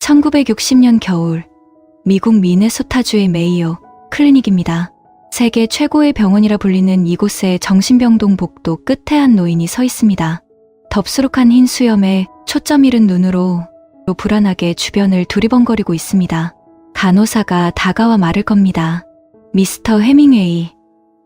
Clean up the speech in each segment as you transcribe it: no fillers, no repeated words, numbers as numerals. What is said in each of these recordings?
1960년 겨울, 미국 미네소타주의 메이오 클리닉입니다. 세계 최고의 병원이라 불리는 이곳에 정신병동 복도 끝에 한 노인이 서 있습니다. 덥수룩한 흰 수염에 초점 잃은 눈으로 불안하게 주변을 두리번거리고 있습니다. 간호사가 다가와 말을 겁니다. 미스터 해밍웨이,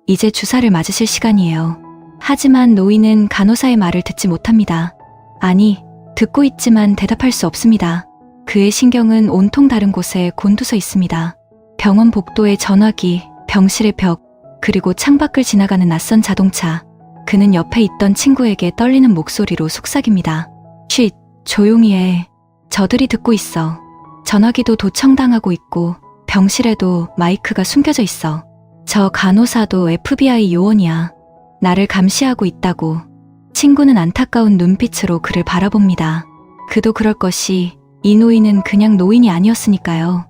이제 주사를 맞으실 시간이에요. 하지만 노인은 간호사의 말을 듣지 못합니다. 아니, 듣고 있지만 대답할 수 없습니다. 그의 신경은 온통 다른 곳에 곤두서 있습니다. 병원 복도의 전화기, 병실의 벽, 그리고 창밖을 지나가는 낯선 자동차. 그는 옆에 있던 친구에게 떨리는 목소리로 속삭입니다. 쉿, 조용히 해. 저들이 듣고 있어. 전화기도 도청당하고 있고 병실에도 마이크가 숨겨져 있어. 저 간호사도 FBI 요원이야. 나를 감시하고 있다고. 친구는 안타까운 눈빛으로 그를 바라봅니다. 그도 그럴 것이, 이 노인은 그냥 노인이 아니었으니까요.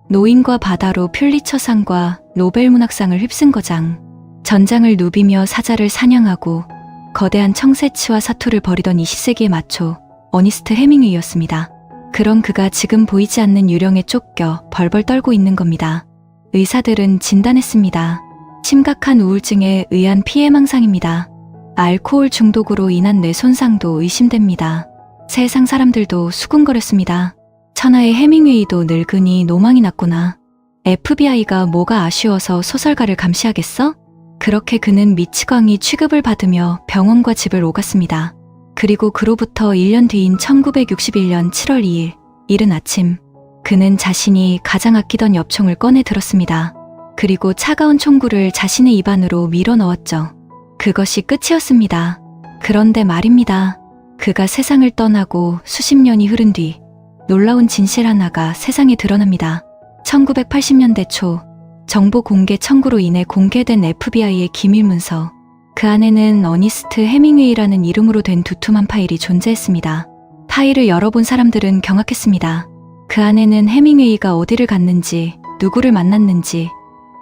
노인과 바다로 퓰리처상과 노벨문학상을 휩쓴 거장. 전장을 누비며 사자를 사냥하고 거대한 청새치와 사투를 벌이던 20세기의 마초 어니스트 해밍웨이였습니다. 그런 그가 지금 보이지 않는 유령에 쫓겨 벌벌 떨고 있는 겁니다. 의사들은 진단했습니다. 심각한 우울증에 의한 피해망상입니다. 알코올 중독으로 인한 뇌 손상도 의심됩니다. 세상 사람들도 수군거렸습니다. 천하의 해밍웨이도 늙으니 노망이 났구나. FBI가 뭐가 아쉬워서 소설가를 감시하겠어? 그렇게 그는 미치광이 취급을 받으며 병원과 집을 오갔습니다. 그리고 그로부터 1년 뒤인 1961년 7월 2일, 이른 아침, 그는 자신이 가장 아끼던 엽총을 꺼내 들었습니다. 그리고 차가운 총구를 자신의 입안으로 밀어 넣었죠. 그것이 끝이었습니다. 그런데 말입니다. 그가 세상을 떠나고 수십 년이 흐른 뒤 놀라운 진실 하나가 세상에 드러납니다. 1980년대 초 정보 공개 청구로 인해 공개된 FBI의 기밀 문서. 그 안에는 어니스트 해밍웨이라는 이름으로 된 두툼한 파일이 존재했습니다. 파일을 열어본 사람들은 경악했습니다. 그 안에는 해밍웨이가 어디를 갔는지, 누구를 만났는지,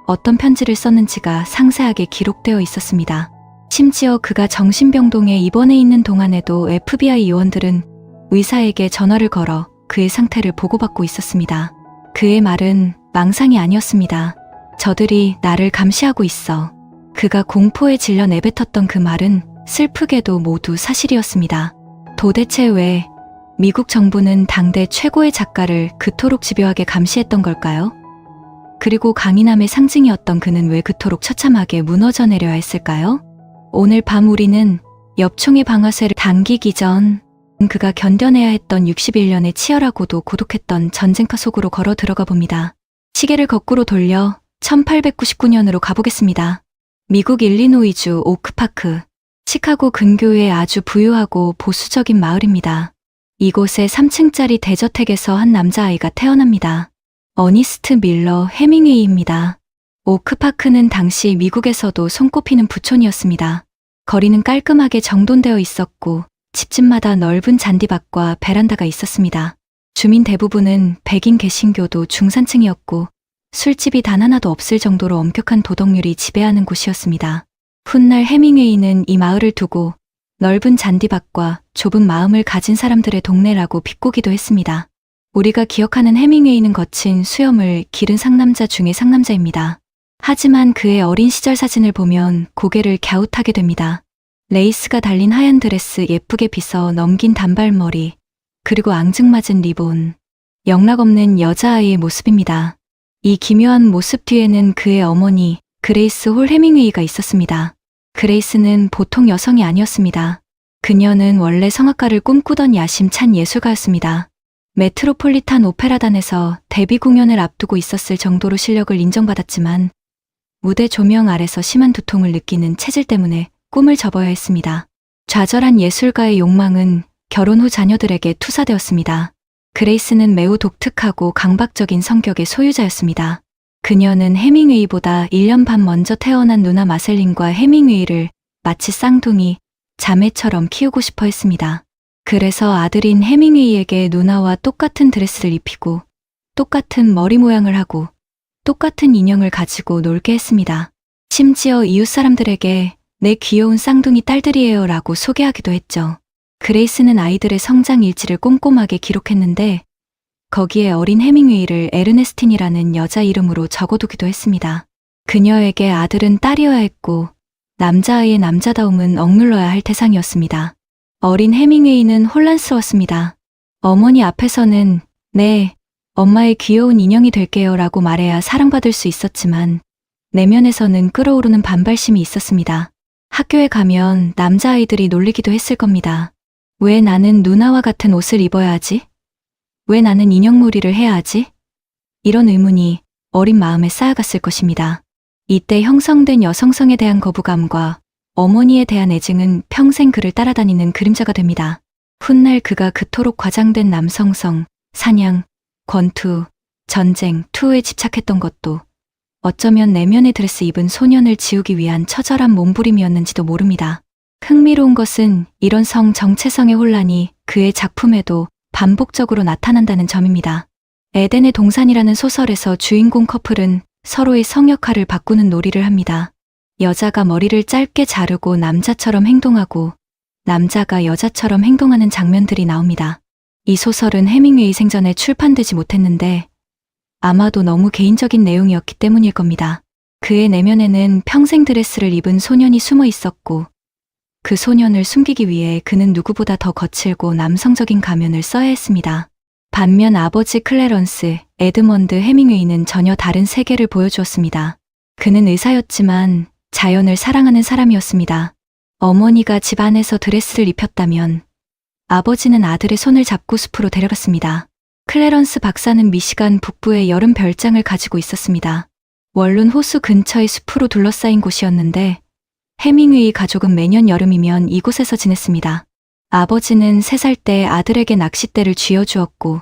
어떤 편지를 썼는지가 상세하게 기록되어 있었습니다. 심지어 그가 정신병동에 입원해 있는 동안에도 FBI 요원들은 의사에게 전화를 걸어 그의 상태를 보고받고 있었습니다. 그의 말은 망상이 아니었습니다. 저들이 나를 감시하고 있어. 그가 공포에 질려 내뱉었던 그 말은 슬프게도 모두 사실이었습니다. 도대체 왜 미국 정부는 당대 최고의 작가를 그토록 집요하게 감시했던 걸까요? 그리고 강인함의 상징이었던 그는 왜 그토록 처참하게 무너져 내려야 했을까요? 오늘 밤 우리는 엽총의 방아쇠를 당기기 전 그가 견뎌내야 했던 61년의 치열하고도 고독했던 전쟁터 속으로 걸어 들어가 봅니다. 시계를 거꾸로 돌려 1899년으로 가보겠습니다. 미국 일리노이주 오크파크, 시카고 근교의 아주 부유하고 보수적인 마을입니다. 이곳의 3층짜리 대저택에서 한 남자아이가 태어납니다. 어니스트 밀러 해밍웨이입니다. 오크파크는 당시 미국에서도 손꼽히는 부촌이었습니다. 거리는 깔끔하게 정돈되어 있었고 집집마다 넓은 잔디밭과 베란다가 있었습니다. 주민 대부분은 백인 개신교도 중산층이었고 술집이 단 하나도 없을 정도로 엄격한 도덕률이 지배하는 곳이었습니다. 훗날 해밍웨이는 이 마을을 두고 넓은 잔디밭과 좁은 마음을 가진 사람들의 동네라고 비꼬기도 했습니다. 우리가 기억하는 해밍웨이는 거친 수염을 기른 상남자 중의 상남자입니다. 하지만 그의 어린 시절 사진을 보면 고개를 갸웃하게 됩니다. 레이스가 달린 하얀 드레스 예쁘게 빗어 넘긴 단발머리, 그리고 앙증맞은 리본. 영락없는 여자아이의 모습입니다. 이 기묘한 모습 뒤에는 그의 어머니 그레이스 홀 해밍웨이가 있었습니다. 그레이스는 보통 여성이 아니었습니다. 그녀는 원래 성악가를 꿈꾸던 야심찬 예술가였습니다. 메트로폴리탄 오페라단에서 데뷔 공연을 앞두고 있었을 정도로 실력을 인정받았지만 무대 조명 아래서 심한 두통을 느끼는 체질 때문에 꿈을 접어야 했습니다. 좌절한 예술가의 욕망은 결혼 후 자녀들에게 투사되었습니다. 그레이스는 매우 독특하고 강박적인 성격의 소유자였습니다. 그녀는 해밍웨이보다 1년 반 먼저 태어난 누나 마셀린과 해밍웨이를 마치 쌍둥이, 자매처럼 키우고 싶어 했습니다. 그래서 아들인 해밍웨이에게 누나와 똑같은 드레스를 입히고 똑같은 머리 모양을 하고 똑같은 인형을 가지고 놀게 했습니다. 심지어 이웃 사람들에게 내 귀여운 쌍둥이 딸들이에요 라고 소개하기도 했죠. 그레이스는 아이들의 성장 일지를 꼼꼼하게 기록했는데 거기에 어린 해밍웨이를 에르네스틴이라는 여자 이름으로 적어두기도 했습니다. 그녀에게 아들은 딸이어야 했고 남자아이의 남자다움은 억눌러야 할 태상이었습니다. 어린 해밍웨이는 혼란스러웠습니다. 어머니 앞에서는 네, 엄마의 귀여운 인형이 될게요 라고 말해야 사랑받을 수 있었지만 내면에서는 끓어오르는 반발심이 있었습니다. 학교에 가면 남자아이들이 놀리기도 했을 겁니다. 왜 나는 누나와 같은 옷을 입어야 하지? 왜 나는 인형놀이를 해야 하지? 이런 의문이 어린 마음에 쌓여갔을 것입니다. 이때 형성된 여성성에 대한 거부감과 어머니에 대한 애증은 평생 그를 따라다니는 그림자가 됩니다. 훗날 그가 그토록 과장된 남성성, 사냥, 권투, 전쟁, 투에 집착했던 것도 어쩌면 내면의 드레스 입은 소년을 지우기 위한 처절한 몸부림이었는지도 모릅니다. 흥미로운 것은 이런 성 정체성의 혼란이 그의 작품에도 반복적으로 나타난다는 점입니다. 에덴의 동산이라는 소설에서 주인공 커플은 서로의 성 역할을 바꾸는 놀이를 합니다. 여자가 머리를 짧게 자르고 남자처럼 행동하고 남자가 여자처럼 행동하는 장면들이 나옵니다. 이 소설은 해밍웨이 생전에 출판되지 못했는데 아마도 너무 개인적인 내용이었기 때문일 겁니다. 그의 내면에는 평생 드레스를 입은 소년이 숨어 있었고 그 소년을 숨기기 위해 그는 누구보다 더 거칠고 남성적인 가면을 써야 했습니다. 반면 아버지 클래런스, 에드먼드 해밍웨이는 전혀 다른 세계를 보여주었습니다. 그는 의사였지만 자연을 사랑하는 사람이었습니다. 어머니가 집 안에서 드레스를 입혔다면 아버지는 아들의 손을 잡고 숲으로 데려갔습니다. 클래런스 박사는 미시간 북부의 여름 별장을 가지고 있었습니다. 원룬 호수 근처의 숲으로 둘러싸인 곳이었는데 해밍웨이 가족은 매년 여름이면 이곳에서 지냈습니다. 아버지는 3살 때 아들에게 낚싯대를 쥐어주었고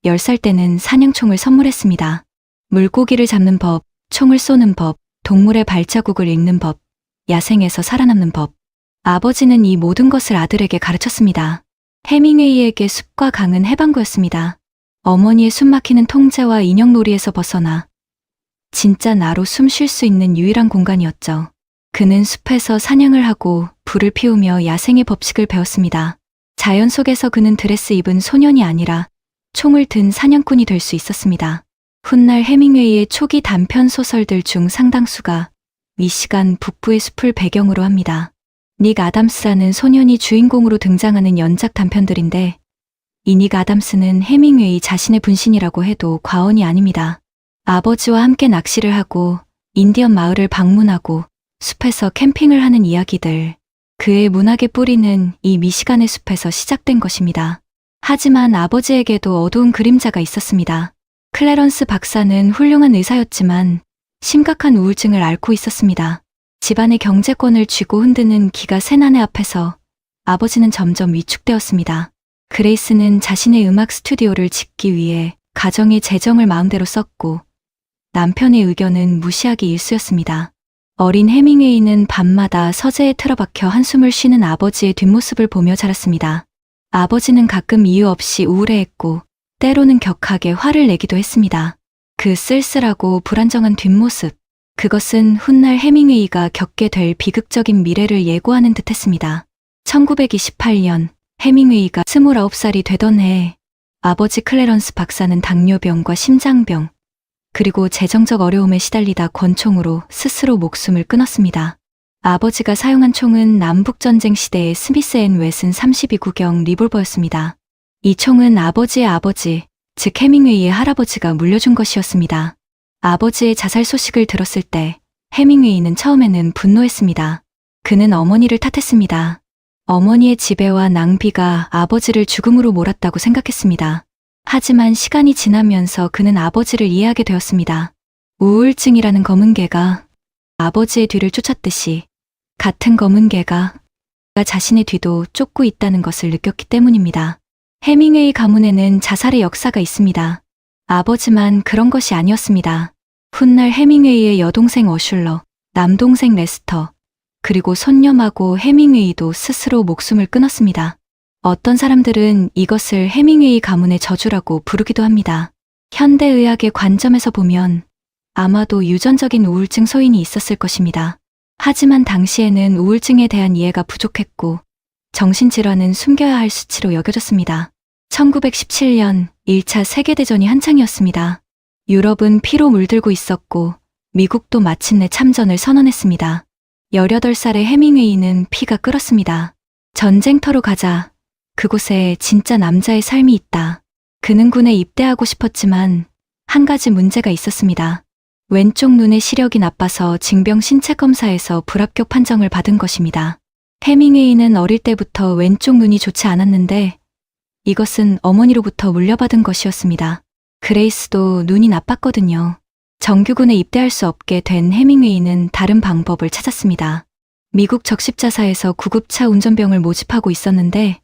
10살 때는 사냥총을 선물했습니다. 물고기를 잡는 법, 총을 쏘는 법, 동물의 발자국을 읽는 법, 야생에서 살아남는 법. 아버지는 이 모든 것을 아들에게 가르쳤습니다. 해밍웨이에게 숲과 강은 해방구였습니다. 어머니의 숨막히는 통제와 인형놀이에서 벗어나 진짜 나로 숨 쉴 수 있는 유일한 공간이었죠. 그는 숲에서 사냥을 하고 불을 피우며 야생의 법칙을 배웠습니다. 자연 속에서 그는 드레스 입은 소년이 아니라 총을 든 사냥꾼이 될 수 있었습니다. 훗날 해밍웨이의 초기 단편 소설들 중 상당수가 미시간 북부의 숲을 배경으로 합니다. 닉 아담스라는 소년이 주인공으로 등장하는 연작 단편들인데 이 닉 아담스는 해밍웨이 자신의 분신이라고 해도 과언이 아닙니다. 아버지와 함께 낚시를 하고 인디언 마을을 방문하고 숲에서 캠핑을 하는 이야기들. 그의 문학의 뿌리는 이 미시간의 숲에서 시작된 것입니다. 하지만 아버지에게도 어두운 그림자가 있었습니다. 클래런스 박사는 훌륭한 의사였지만 심각한 우울증을 앓고 있었습니다. 집안의 경제권을 쥐고 흔드는 기가 센 아내 앞에서 아버지는 점점 위축되었습니다. 그레이스는 자신의 음악 스튜디오를 짓기 위해 가정의 재정을 마음대로 썼고 남편의 의견은 무시하기 일쑤였습니다. 어린 해밍웨이는 밤마다 서재에 틀어박혀 한숨을 쉬는 아버지의 뒷모습을 보며 자랐습니다. 아버지는 가끔 이유 없이 우울해했고 때로는 격하게 화를 내기도 했습니다. 그 쓸쓸하고 불안정한 뒷모습, 그것은 훗날 해밍웨이가 겪게 될 비극적인 미래를 예고하는 듯했습니다. 1928년 해밍웨이가 29살이 되던 해 아버지 클래런스 박사는 당뇨병과 심장병, 그리고 재정적 어려움에 시달리다 권총으로 스스로 목숨을 끊었습니다. 아버지가 사용한 총은 남북전쟁 시대의 스미스 앤 웨슨 32구경 리볼버였습니다. 이 총은 아버지의 아버지, 즉 해밍웨이의 할아버지가 물려준 것이었습니다. 아버지의 자살 소식을 들었을 때 해밍웨이는 처음에는 분노했습니다. 그는 어머니를 탓했습니다. 어머니의 지배와 낭비가 아버지를 죽음으로 몰았다고 생각했습니다. 하지만 시간이 지나면서 그는 아버지를 이해하게 되었습니다. 우울증이라는 검은 개가 아버지의 뒤를 쫓았듯이 같은 검은 개가 자신의 뒤도 쫓고 있다는 것을 느꼈기 때문입니다. 해밍웨이 가문에는 자살의 역사가 있습니다. 아버지만 그런 것이 아니었습니다. 훗날 해밍웨이의 여동생 어슐러, 남동생 레스터, 그리고 손녀마고 해밍웨이도 스스로 목숨을 끊었습니다. 어떤 사람들은 이것을 해밍웨이 가문의 저주라고 부르기도 합니다. 현대의학의 관점에서 보면 아마도 유전적인 우울증 소인이 있었을 것입니다. 하지만 당시에는 우울증에 대한 이해가 부족했고 정신질환은 숨겨야 할 수치로 여겨졌습니다. 1917년 1차 세계대전이 한창이었습니다. 유럽은 피로 물들고 있었고 미국도 마침내 참전을 선언했습니다. 18살의 해밍웨이는 피가 끓었습니다. 전쟁터로 가자. 그곳에 진짜 남자의 삶이 있다. 그는 군에 입대하고 싶었지만 한 가지 문제가 있었습니다. 왼쪽 눈의 시력이 나빠서 징병 신체 검사에서 불합격 판정을 받은 것입니다. 해밍웨이는 어릴 때부터 왼쪽 눈이 좋지 않았는데 이것은 어머니로부터 물려받은 것이었습니다. 그레이스도 눈이 나빴거든요. 정규군에 입대할 수 없게 된 해밍웨이는 다른 방법을 찾았습니다. 미국 적십자사에서 구급차 운전병을 모집하고 있었는데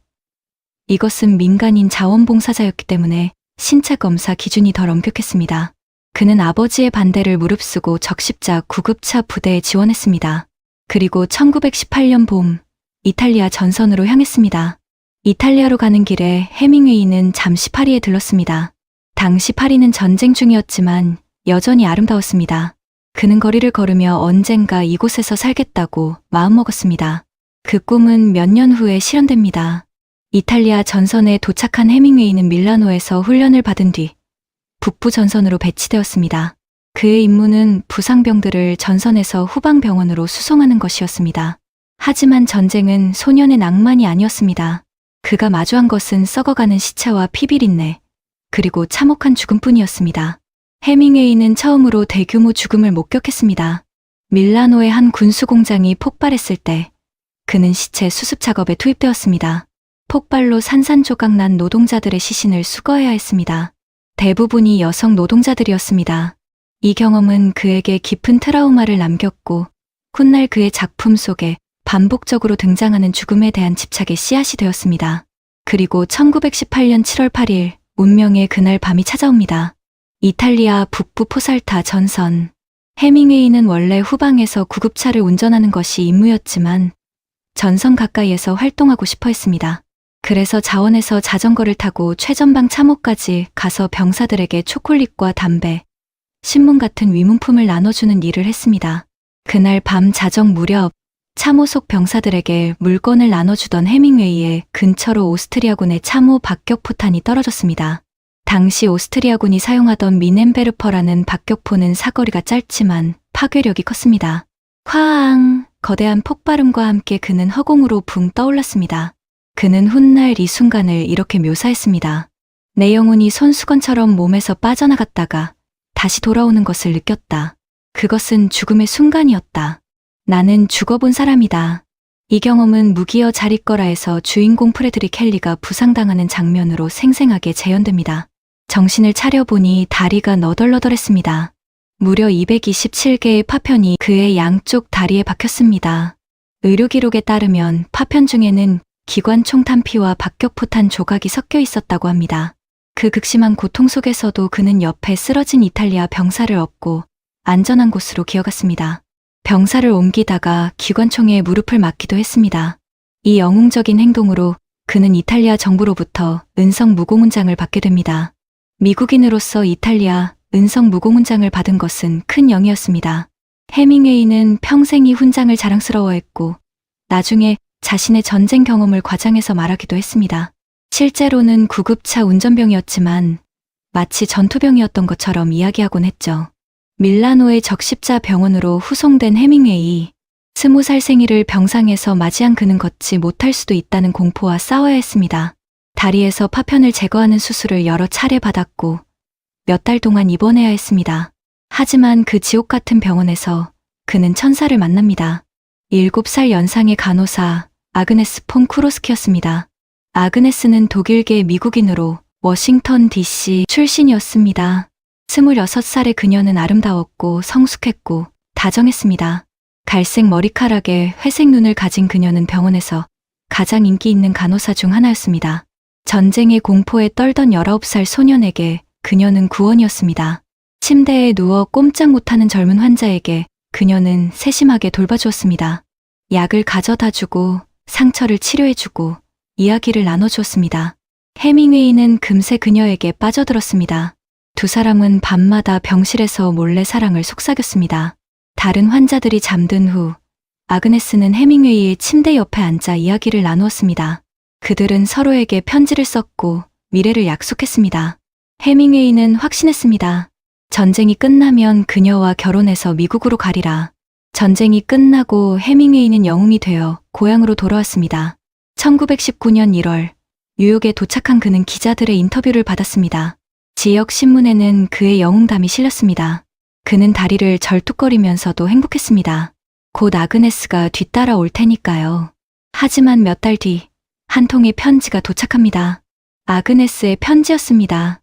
이것은 민간인 자원봉사자였기 때문에 신체 검사 기준이 덜 엄격했습니다. 그는 아버지의 반대를 무릅쓰고 적십자 구급차 부대에 지원했습니다. 그리고 1918년 봄 이탈리아 전선으로 향했습니다. 이탈리아로 가는 길에 해밍웨이는 잠시 파리에 들렀습니다. 당시 파리는 전쟁 중이었지만 여전히 아름다웠습니다. 그는 거리를 걸으며 언젠가 이곳에서 살겠다고 마음먹었습니다. 그 꿈은 몇 년 후에 실현됩니다. 이탈리아 전선에 도착한 해밍웨이는 밀라노에서 훈련을 받은 뒤 북부 전선으로 배치되었습니다. 그의 임무는 부상병들을 전선에서 후방병원으로 수송하는 것이었습니다. 하지만 전쟁은 소년의 낭만이 아니었습니다. 그가 마주한 것은 썩어가는 시체와 피비린내, 그리고 참혹한 죽음뿐이었습니다. 해밍웨이는 처음으로 대규모 죽음을 목격했습니다. 밀라노의 한 군수공장이 폭발했을 때 그는 시체 수습 작업에 투입되었습니다. 폭발로 산산조각 난 노동자들의 시신을 수거해야 했습니다. 대부분이 여성 노동자들이었습니다. 이 경험은 그에게 깊은 트라우마를 남겼고 훗날 그의 작품 속에 반복적으로 등장하는 죽음에 대한 집착의 씨앗이 되었습니다. 그리고 1918년 7월 8일 운명의 그날 밤이 찾아옵니다. 이탈리아 북부 포살타 전선. 해밍웨이는 원래 후방에서 구급차를 운전하는 것이 임무였지만 전선 가까이에서 활동하고 싶어 했습니다. 그래서 자원에서 자전거를 타고 최전방 참호까지 가서 병사들에게 초콜릿과 담배, 신문 같은 위문품을 나눠주는 일을 했습니다. 그날 밤 자정 무렵 참호 속 병사들에게 물건을 나눠주던 해밍웨이의 근처로 오스트리아군의 참호 박격포탄이 떨어졌습니다. 당시 오스트리아군이 사용하던 미넨베르퍼라는 박격포는 사거리가 짧지만 파괴력이 컸습니다. 화앙! 거대한 폭발음과 함께 그는 허공으로 붕 떠올랐습니다. 그는 훗날 이 순간을 이렇게 묘사했습니다. 내 영혼이 손수건처럼 몸에서 빠져나갔다가 다시 돌아오는 것을 느꼈다. 그것은 죽음의 순간이었다. 나는 죽어본 사람이다. 이 경험은 무기여 자리거라에서 주인공 프레드릭 켈리가 부상당하는 장면으로 생생하게 재현됩니다. 정신을 차려보니 다리가 너덜너덜했습니다. 무려 227개의 파편이 그의 양쪽 다리에 박혔습니다. 의료기록에 따르면 파편 중에는 기관총 탄피와 박격포탄 조각이 섞여 있었다고 합니다. 그 극심한 고통 속에서도 그는 옆에 쓰러진 이탈리아 병사를 업고 안전한 곳으로 기어갔습니다. 병사를 옮기다가 기관총에 무릎을 맞기도 했습니다. 이 영웅적인 행동으로 그는 이탈리아 정부로부터 은성 무공훈장을 받게 됩니다. 미국인으로서 이탈리아 은성 무공훈장을 받은 것은 큰 영예였습니다. 해밍웨이는 평생 이 훈장을 자랑스러워했고 나중에 자신의 전쟁 경험을 과장해서 말하기도 했습니다. 실제로는 구급차 운전병이었지만 마치 전투병이었던 것처럼 이야기하곤 했죠. 밀라노의 적십자 병원으로 후송된 해밍웨이, 20살 생일을 병상에서 맞이한 그는 걷지 못할 수도 있다는 공포와 싸워야 했습니다. 다리에서 파편을 제거하는 수술을 여러 차례 받았고 몇 달 동안 입원해야 했습니다. 하지만 그 지옥 같은 병원에서 그는 천사를 만납니다. 7살 연상의 간호사 아그네스 폰 쿠로스키였습니다. 아그네스는 독일계 미국인으로 워싱턴 DC 출신이었습니다. 26살의 그녀는 아름다웠고 성숙했고 다정했습니다. 갈색 머리카락에 회색 눈을 가진 그녀는 병원에서 가장 인기 있는 간호사 중 하나였습니다. 전쟁의 공포에 떨던 19살 소년에게 그녀는 구원이었습니다. 침대에 누워 꼼짝 못하는 젊은 환자에게 그녀는 세심하게 돌봐주었습니다. 약을 가져다 주고 상처를 치료해주고 이야기를 나눠주었습니다. 해밍웨이는 금세 그녀에게 빠져들었습니다. 두 사람은 밤마다 병실에서 몰래 사랑을 속삭였습니다. 다른 환자들이 잠든 후 아그네스는 해밍웨이의 침대 옆에 앉아 이야기를 나누었습니다. 그들은 서로에게 편지를 썼고 미래를 약속했습니다. 해밍웨이는 확신했습니다. 전쟁이 끝나면 그녀와 결혼해서 미국으로 가리라. 전쟁이 끝나고 해밍웨이는 영웅이 되어 고향으로 돌아왔습니다. 1919년 1월, 뉴욕에 도착한 그는 기자들의 인터뷰를 받았습니다. 지역 신문에는 그의 영웅담이 실렸습니다. 그는 다리를 절뚝거리면서도 행복했습니다. 곧 아그네스가 뒤따라 올 테니까요. 하지만 몇 달 뒤, 한 통의 편지가 도착합니다. 아그네스의 편지였습니다.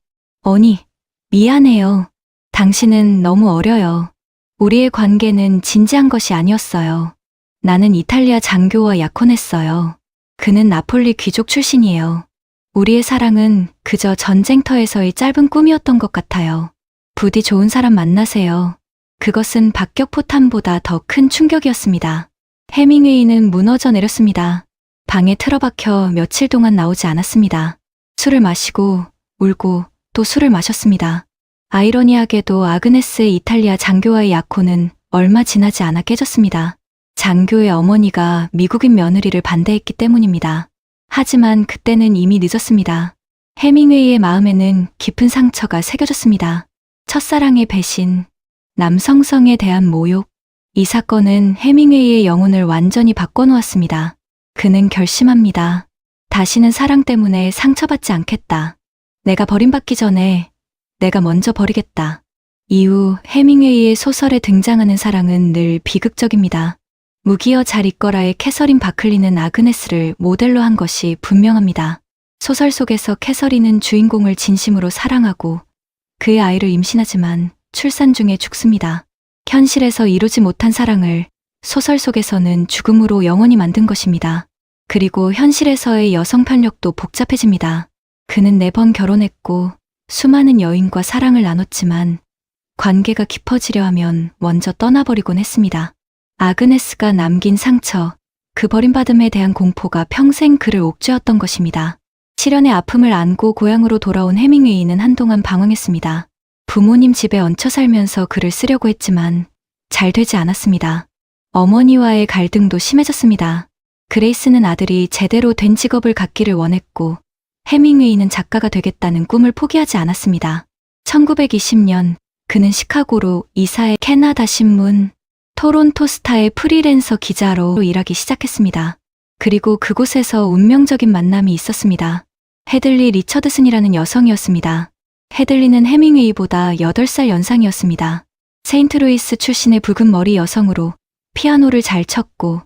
언니, 미안해요. 당신은 너무 어려요. 우리의 관계는 진지한 것이 아니었어요. 나는 이탈리아 장교와 약혼했어요. 그는 나폴리 귀족 출신이에요. 우리의 사랑은 그저 전쟁터에서의 짧은 꿈이었던 것 같아요. 부디 좋은 사람 만나세요. 그것은 박격포탄보다 더 큰 충격이었습니다. 해밍웨이는 무너져 내렸습니다. 방에 틀어박혀 며칠 동안 나오지 않았습니다. 술을 마시고 울고 또 술을 마셨습니다. 아이러니하게도 아그네스의 이탈리아 장교와의 약혼은 얼마 지나지 않아 깨졌습니다. 장교의 어머니가 미국인 며느리를 반대했기 때문입니다. 하지만 그때는 이미 늦었습니다. 해밍웨이의 마음에는 깊은 상처가 새겨졌습니다. 첫사랑의 배신, 남성성에 대한 모욕, 이 사건은 해밍웨이의 영혼을 완전히 바꿔놓았습니다. 그는 결심합니다. 다시는 사랑 때문에 상처받지 않겠다. 내가 버림받기 전에 내가 먼저 버리겠다. 이후 해밍웨이의 소설에 등장하는 사랑은 늘 비극적입니다. 무기여 잘 있거라의 캐서린 바클리는 아그네스를 모델로 한 것이 분명합니다. 소설 속에서 캐서린은 주인공을 진심으로 사랑하고 그의 아이를 임신하지만 출산 중에 죽습니다. 현실에서 이루지 못한 사랑을 소설 속에서는 죽음으로 영원히 만든 것입니다. 그리고 현실에서의 여성 편력도 복잡해집니다. 그는 4번 결혼했고 수많은 여인과 사랑을 나눴지만 관계가 깊어지려 하면 먼저 떠나버리곤 했습니다. 아그네스가 남긴 상처, 그 버림받음에 대한 공포가 평생 그를 옥죄었던 것입니다. 시련의 아픔을 안고 고향으로 돌아온 해밍웨이는 한동안 방황했습니다. 부모님 집에 얹혀 살면서 글을 쓰려고 했지만 잘 되지 않았습니다. 어머니와의 갈등도 심해졌습니다. 그레이스는 아들이 제대로 된 직업을 갖기를 원했고 해밍웨이는 작가가 되겠다는 꿈을 포기하지 않았습니다. 1920년 그는 시카고로 이사해 캐나다 신문 토론토 스타의 프리랜서 기자로 일하기 시작했습니다. 그리고 그곳에서 운명적인 만남이 있었습니다. 헤들리 리처드슨이라는 여성이었습니다. 헤들리는 해밍웨이보다 8살 연상이었습니다. 세인트루이스 출신의 붉은 머리 여성으로 피아노를 잘 쳤고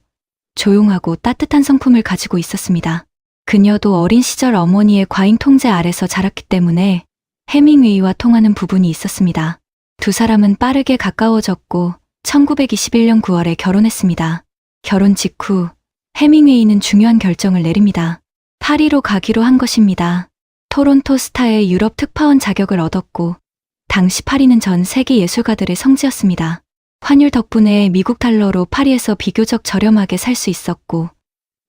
조용하고 따뜻한 성품을 가지고 있었습니다. 그녀도 어린 시절 어머니의 과잉 통제 아래서 자랐기 때문에 해밍웨이와 통하는 부분이 있었습니다. 두 사람은 빠르게 가까워졌고 1921년 9월에 결혼했습니다. 결혼 직후 해밍웨이는 중요한 결정을 내립니다. 파리로 가기로 한 것입니다. 토론토 스타의 유럽 특파원 자격을 얻었고 당시 파리는 전 세계 예술가들의 성지였습니다. 환율 덕분에 미국 달러로 파리에서 비교적 저렴하게 살 수 있었고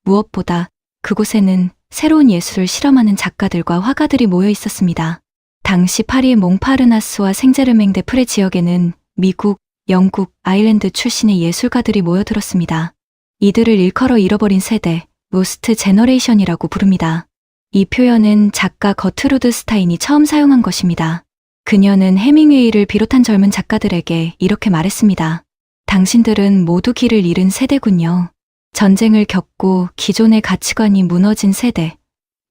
무엇보다 그곳에는 새로운 예술을 실험하는 작가들과 화가들이 모여 있었습니다. 당시 파리의 몽파르나스와 생제르맹-데-프레 지역에는 미국, 영국, 아일랜드 출신의 예술가들이 모여들었습니다. 이들을 일컬어 잃어버린 세대, 로스트 제너레이션이라고 부릅니다. 이 표현은 작가 거트루드 스타인이 처음 사용한 것입니다. 그녀는 해밍웨이를 비롯한 젊은 작가들에게 이렇게 말했습니다. 당신들은 모두 길을 잃은 세대군요. 전쟁을 겪고 기존의 가치관이 무너진 세대,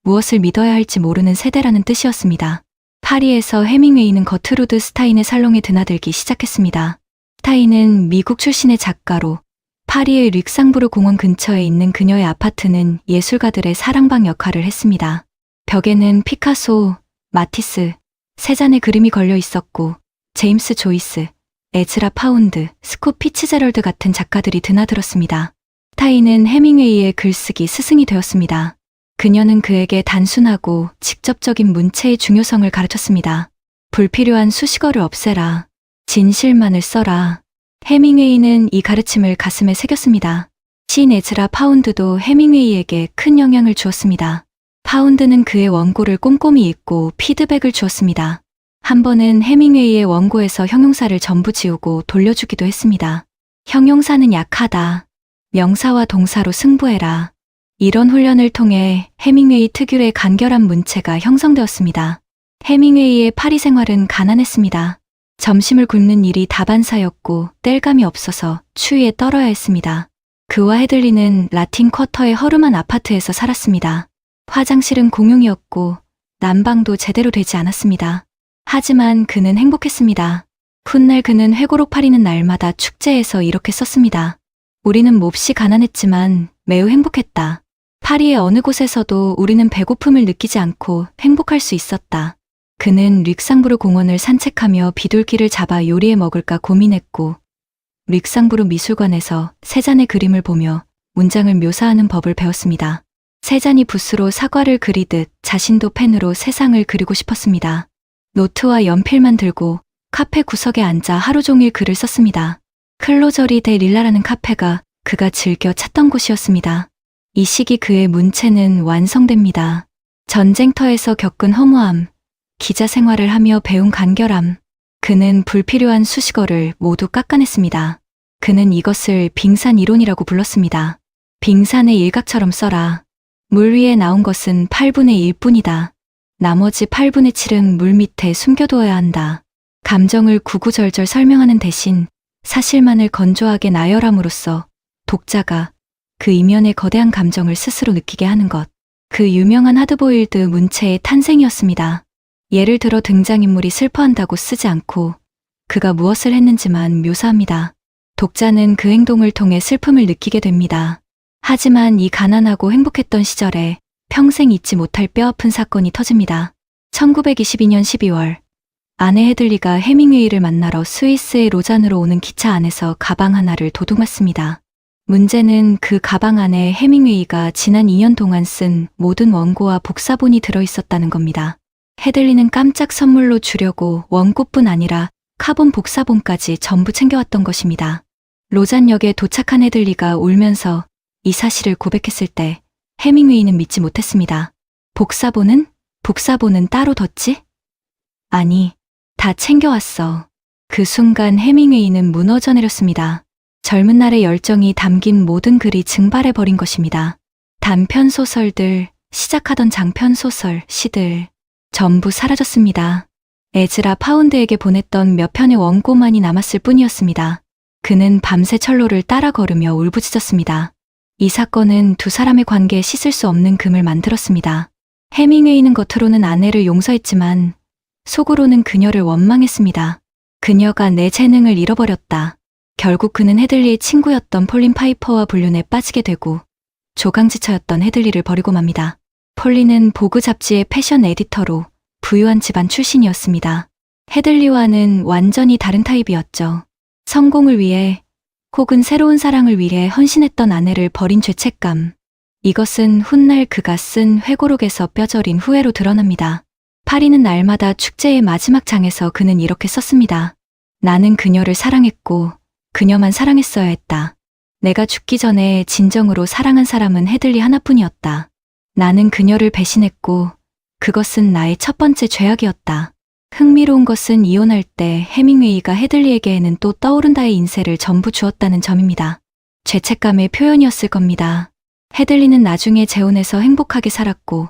무엇을 믿어야 할지 모르는 세대라는 뜻이었습니다. 파리에서 해밍웨이는 거트루드 스타인의 살롱에 드나들기 시작했습니다. 스타인은 미국 출신의 작가로 파리의 릭상부르 공원 근처에 있는 그녀의 아파트는 예술가들의 사랑방 역할을 했습니다. 벽에는 피카소, 마티스, 세 잔의 그림이 걸려 있었고 제임스 조이스, 에즈라 파운드, 스콧 피츠제럴드 같은 작가들이 드나들었습니다. 스타인은 해밍웨이의 글쓰기 스승이 되었습니다. 그녀는 그에게 단순하고 직접적인 문체의 중요성을 가르쳤습니다. 불필요한 수식어를 없애라. 진실만을 써라. 해밍웨이는 이 가르침을 가슴에 새겼습니다. 시인 에즈라 파운드도 해밍웨이에게 큰 영향을 주었습니다. 파운드는 그의 원고를 꼼꼼히 읽고 피드백을 주었습니다. 한 번은 해밍웨이의 원고에서 형용사를 전부 지우고 돌려주기도 했습니다. 형용사는 약하다. 명사와 동사로 승부해라. 이런 훈련을 통해 해밍웨이 특유의 간결한 문체가 형성되었습니다. 해밍웨이의 파리 생활은 가난했습니다. 점심을 굶는 일이 다반사였고 뗄감이 없어서 추위에 떨어야 했습니다. 그와 헤들리는 라틴 쿼터의 허름한 아파트에서 살았습니다. 화장실은 공용이었고 난방도 제대로 되지 않았습니다. 하지만 그는 행복했습니다. 훗날 그는 회고록 파리는 날마다 축제에서 이렇게 썼습니다. 우리는 몹시 가난했지만 매우 행복했다. 파리의 어느 곳에서도 우리는 배고픔을 느끼지 않고 행복할 수 있었다. 그는 릭상부르 공원을 산책하며 비둘기를 잡아 요리해 먹을까 고민했고 릭상부르 미술관에서 세잔의 그림을 보며 문장을 묘사하는 법을 배웠습니다. 세잔이 붓으로 사과를 그리듯 자신도 펜으로 세상을 그리고 싶었습니다. 노트와 연필만 들고 카페 구석에 앉아 하루 종일 글을 썼습니다. 클로저리 데 릴라라는 카페가 그가 즐겨 찾던 곳이었습니다. 이 시기 그의 문체는 완성됩니다. 전쟁터에서 겪은 허무함, 기자 생활을 하며 배운 간결함, 그는 불필요한 수식어를 모두 깎아냈습니다. 그는 이것을 빙산 이론이라고 불렀습니다. 빙산의 일각처럼 써라. 물 위에 나온 것은 8분의 1뿐이다. 나머지 8분의 7은 물 밑에 숨겨두어야 한다. 감정을 구구절절 설명하는 대신 사실만을 건조하게 나열함으로써 독자가 그 이면의 거대한 감정을 스스로 느끼게 하는 것. 그 유명한 하드보일드 문체의 탄생이었습니다. 예를 들어 등장인물이 슬퍼한다고 쓰지 않고 그가 무엇을 했는지만 묘사합니다. 독자는 그 행동을 통해 슬픔을 느끼게 됩니다. 하지만 이 가난하고 행복했던 시절에 평생 잊지 못할 뼈아픈 사건이 터집니다. 1922년 12월 아내 헤들리가 해밍웨이를 만나러 스위스의 로잔으로 오는 기차 안에서 가방 하나를 도둑맞습니다. 문제는 그 가방 안에 해밍웨이가 지난 2년 동안 쓴 모든 원고와 복사본이 들어있었다는 겁니다. 헤들리는 깜짝 선물로 주려고 원고뿐 아니라 카본 복사본까지 전부 챙겨왔던 것입니다. 로잔역에 도착한 헤들리가 울면서 이 사실을 고백했을 때 해밍웨이는 믿지 못했습니다. 복사본은? 복사본은 따로 뒀지? 아니, 다 챙겨왔어. 그 순간 해밍웨이는 무너져 내렸습니다. 젊은 날의 열정이 담긴 모든 글이 증발해버린 것입니다. 단편 소설들, 시작하던 장편 소설, 시들 전부 사라졌습니다. 에즈라 파운드에게 보냈던 몇 편의 원고만이 남았을 뿐이었습니다. 그는 밤새 철로를 따라 걸으며 울부짖었습니다. 이 사건은 두 사람의 관계에 씻을 수 없는 금을 만들었습니다. 해밍웨이는 겉으로는 아내를 용서했지만 속으로는 그녀를 원망했습니다. 그녀가 내 재능을 잃어버렸다. 결국 그는 헤들리의 친구였던 폴린 파이퍼와 불륜에 빠지게 되고 조강지처였던 헤들리를 버리고 맙니다. 폴린은 보그 잡지의 패션 에디터로 부유한 집안 출신이었습니다. 헤들리와는 완전히 다른 타입이었죠. 성공을 위해 혹은 새로운 사랑을 위해 헌신했던 아내를 버린 죄책감. 이것은 훗날 그가 쓴 회고록에서 뼈저린 후회로 드러납니다. 파리는 날마다 축제의 마지막 장에서 그는 이렇게 썼습니다. 나는 그녀를 사랑했고 그녀만 사랑했어야 했다. 내가 죽기 전에 진정으로 사랑한 사람은 헤들리 하나뿐이었다. 나는 그녀를 배신했고 그것은 나의 첫 번째 죄악이었다. 흥미로운 것은 이혼할 때 해밍웨이가 헤들리에게는 또 떠오른다의 인세를 전부 주었다는 점입니다. 죄책감의 표현이었을 겁니다. 헤들리는 나중에 재혼해서 행복하게 살았고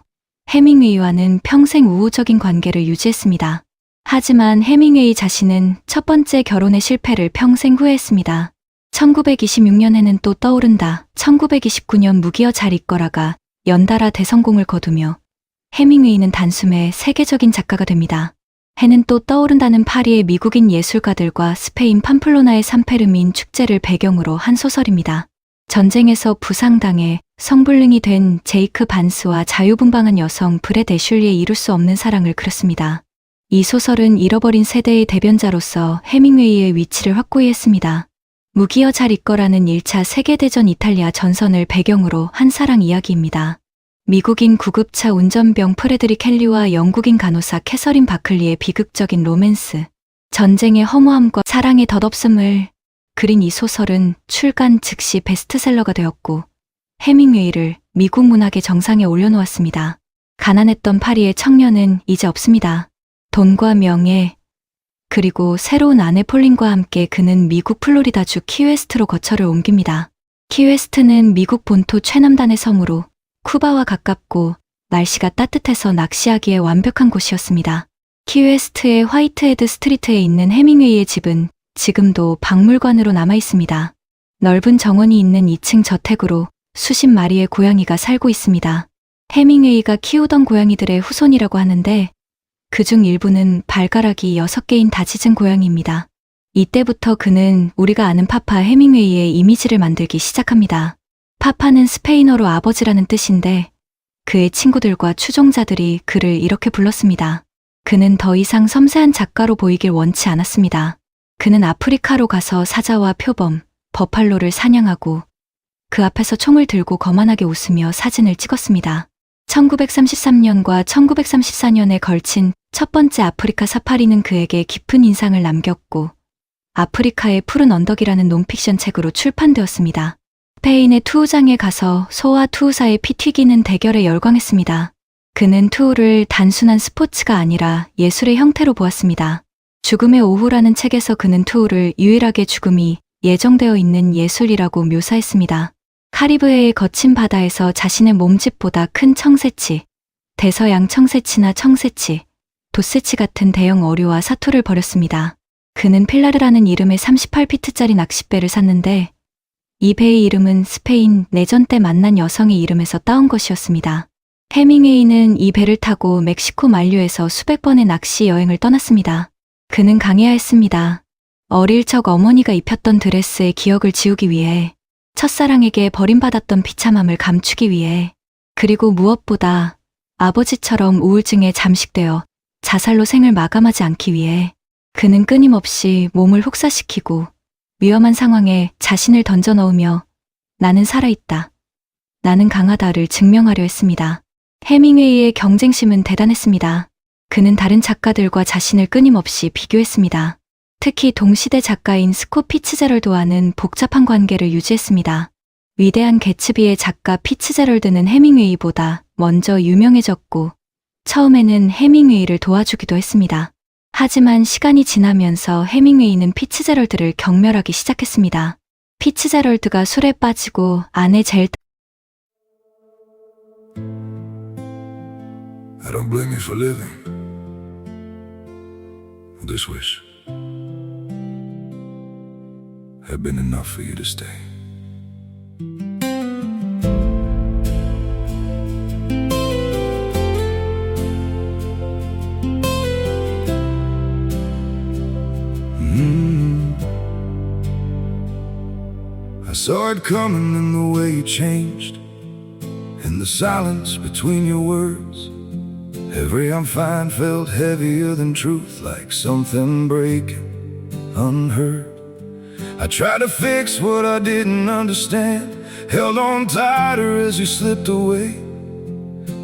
해밍웨이와는 평생 우호적인 관계를 유지했습니다. 하지만 해밍웨이 자신은 첫 번째 결혼의 실패를 평생 후회했습니다. 1926년에는 또 떠오른다. 1929년 무기여 잘 있거라가 연달아 대성공을 거두며 해밍웨이는 단숨에 세계적인 작가가 됩니다. 해는 또 떠오른다는 파리의 미국인 예술가들과 스페인 팜플로나의 산페르민 축제를 배경으로 한 소설입니다. 전쟁에서 부상당해 성불능이 된 제이크 반스와 자유분방한 여성 브렛 애슐리의 이룰 수 없는 사랑을 그렸습니다. 이 소설은 잃어버린 세대의 대변자로서 해밍웨이의 위치를 확고히 했습니다. 무기여 잘 있거라는 1차 세계대전 이탈리아 전선을 배경으로 한 사랑 이야기입니다. 미국인 구급차 운전병 프레드릭 헨리와 영국인 간호사 캐서린 바클리의 비극적인 로맨스, 전쟁의 허무함과 사랑의 덧없음을 그린 이 소설은 출간 즉시 베스트셀러가 되었고 해밍웨이를 미국 문학의 정상에 올려놓았습니다. 가난했던 파리의 청년은 이제 없습니다. 돈과 명예, 그리고 새로운 아내 폴린과 함께 그는 미국 플로리다주 키웨스트로 거처를 옮깁니다. 키웨스트는 미국 본토 최남단의 섬으로 쿠바와 가깝고 날씨가 따뜻해서 낚시하기에 완벽한 곳이었습니다. 키웨스트의 화이트헤드 스트리트에 있는 해밍웨이의 집은 지금도 박물관으로 남아 있습니다. 넓은 정원이 있는 2층 저택으로 수십 마리의 고양이가 살고 있습니다. 해밍웨이가 키우던 고양이들의 후손이라고 하는데 그중 일부는 발가락이 6개인 다짖은 고양이입니다. 이때부터 그는 우리가 아는 파파 해밍웨이의 이미지를 만들기 시작합니다. 파파는 스페인어로 아버지라는 뜻인데 그의 친구들과 추종자들이 그를 이렇게 불렀습니다. 그는 더 이상 섬세한 작가로 보이길 원치 않았습니다. 그는 아프리카로 가서 사자와 표범, 버팔로를 사냥하고 그 앞에서 총을 들고 거만하게 웃으며 사진을 찍었습니다. 1933년과 1934년에 걸친 첫 번째 아프리카 사파리는 그에게 깊은 인상을 남겼고 아프리카의 푸른 언덕이라는 논픽션 책으로 출판되었습니다. 스페인의 투우장에 가서 소와 투우사의 피 튀기는 대결에 열광했습니다. 그는 투우를 단순한 스포츠가 아니라 예술의 형태로 보았습니다. 죽음의 오후라는 책에서 그는 투우를 유일하게 죽음이 예정되어 있는 예술이라고 묘사했습니다. 카리브해의 거친 바다에서 자신의 몸집보다 큰 청새치, 대서양 청새치나 청새치, 돛새치 같은 대형 어류와 사투를 벌였습니다. 그는 필라르라는 이름의 38피트짜리 낚싯배를 샀는데 이 배의 이름은 스페인 내전 때 만난 여성의 이름에서 따온 것이었습니다. 해밍웨이는 이 배를 타고 멕시코 만류에서 수백 번의 낚시 여행을 떠났습니다. 그는 강해야했습니다. 어릴 적 어머니가 입혔던 드레스의 기억을 지우기 위해, 첫사랑에게 버림받았던 비참함을 감추기 위해, 그리고 무엇보다 아버지처럼 우울증에 잠식되어 자살로 생을 마감하지 않기 위해 그는 끊임없이 몸을 혹사시키고 위험한 상황에 자신을 던져넣으며 나는 살아있다, 나는 강하다를 증명하려 했습니다. 해밍웨이의 경쟁심은 대단했습니다. 그는 다른 작가들과 자신을 끊임없이 비교했습니다. 특히 동시대 작가인 스콧 피츠제럴드와는 복잡한 관계를 유지했습니다. 위대한 개츠비의 작가 피츠제럴드는 해밍웨이보다 먼저 유명해졌고 처음에는 해밍웨이를 도와주기도 했습니다. 하지만 시간이 지나면서 해밍웨이는 피츠제럴드를 경멸하기 시작했습니다. 피츠제럴드가 술에 빠지고 아내 I don't blame you for living this wish had been enough for you to stay. I saw it coming in the way you changed, in the silence between your words. Every I'm fine felt heavier than truth, like something breaking unheard. I tried to fix what I didn't understand, held on tighter as you slipped away.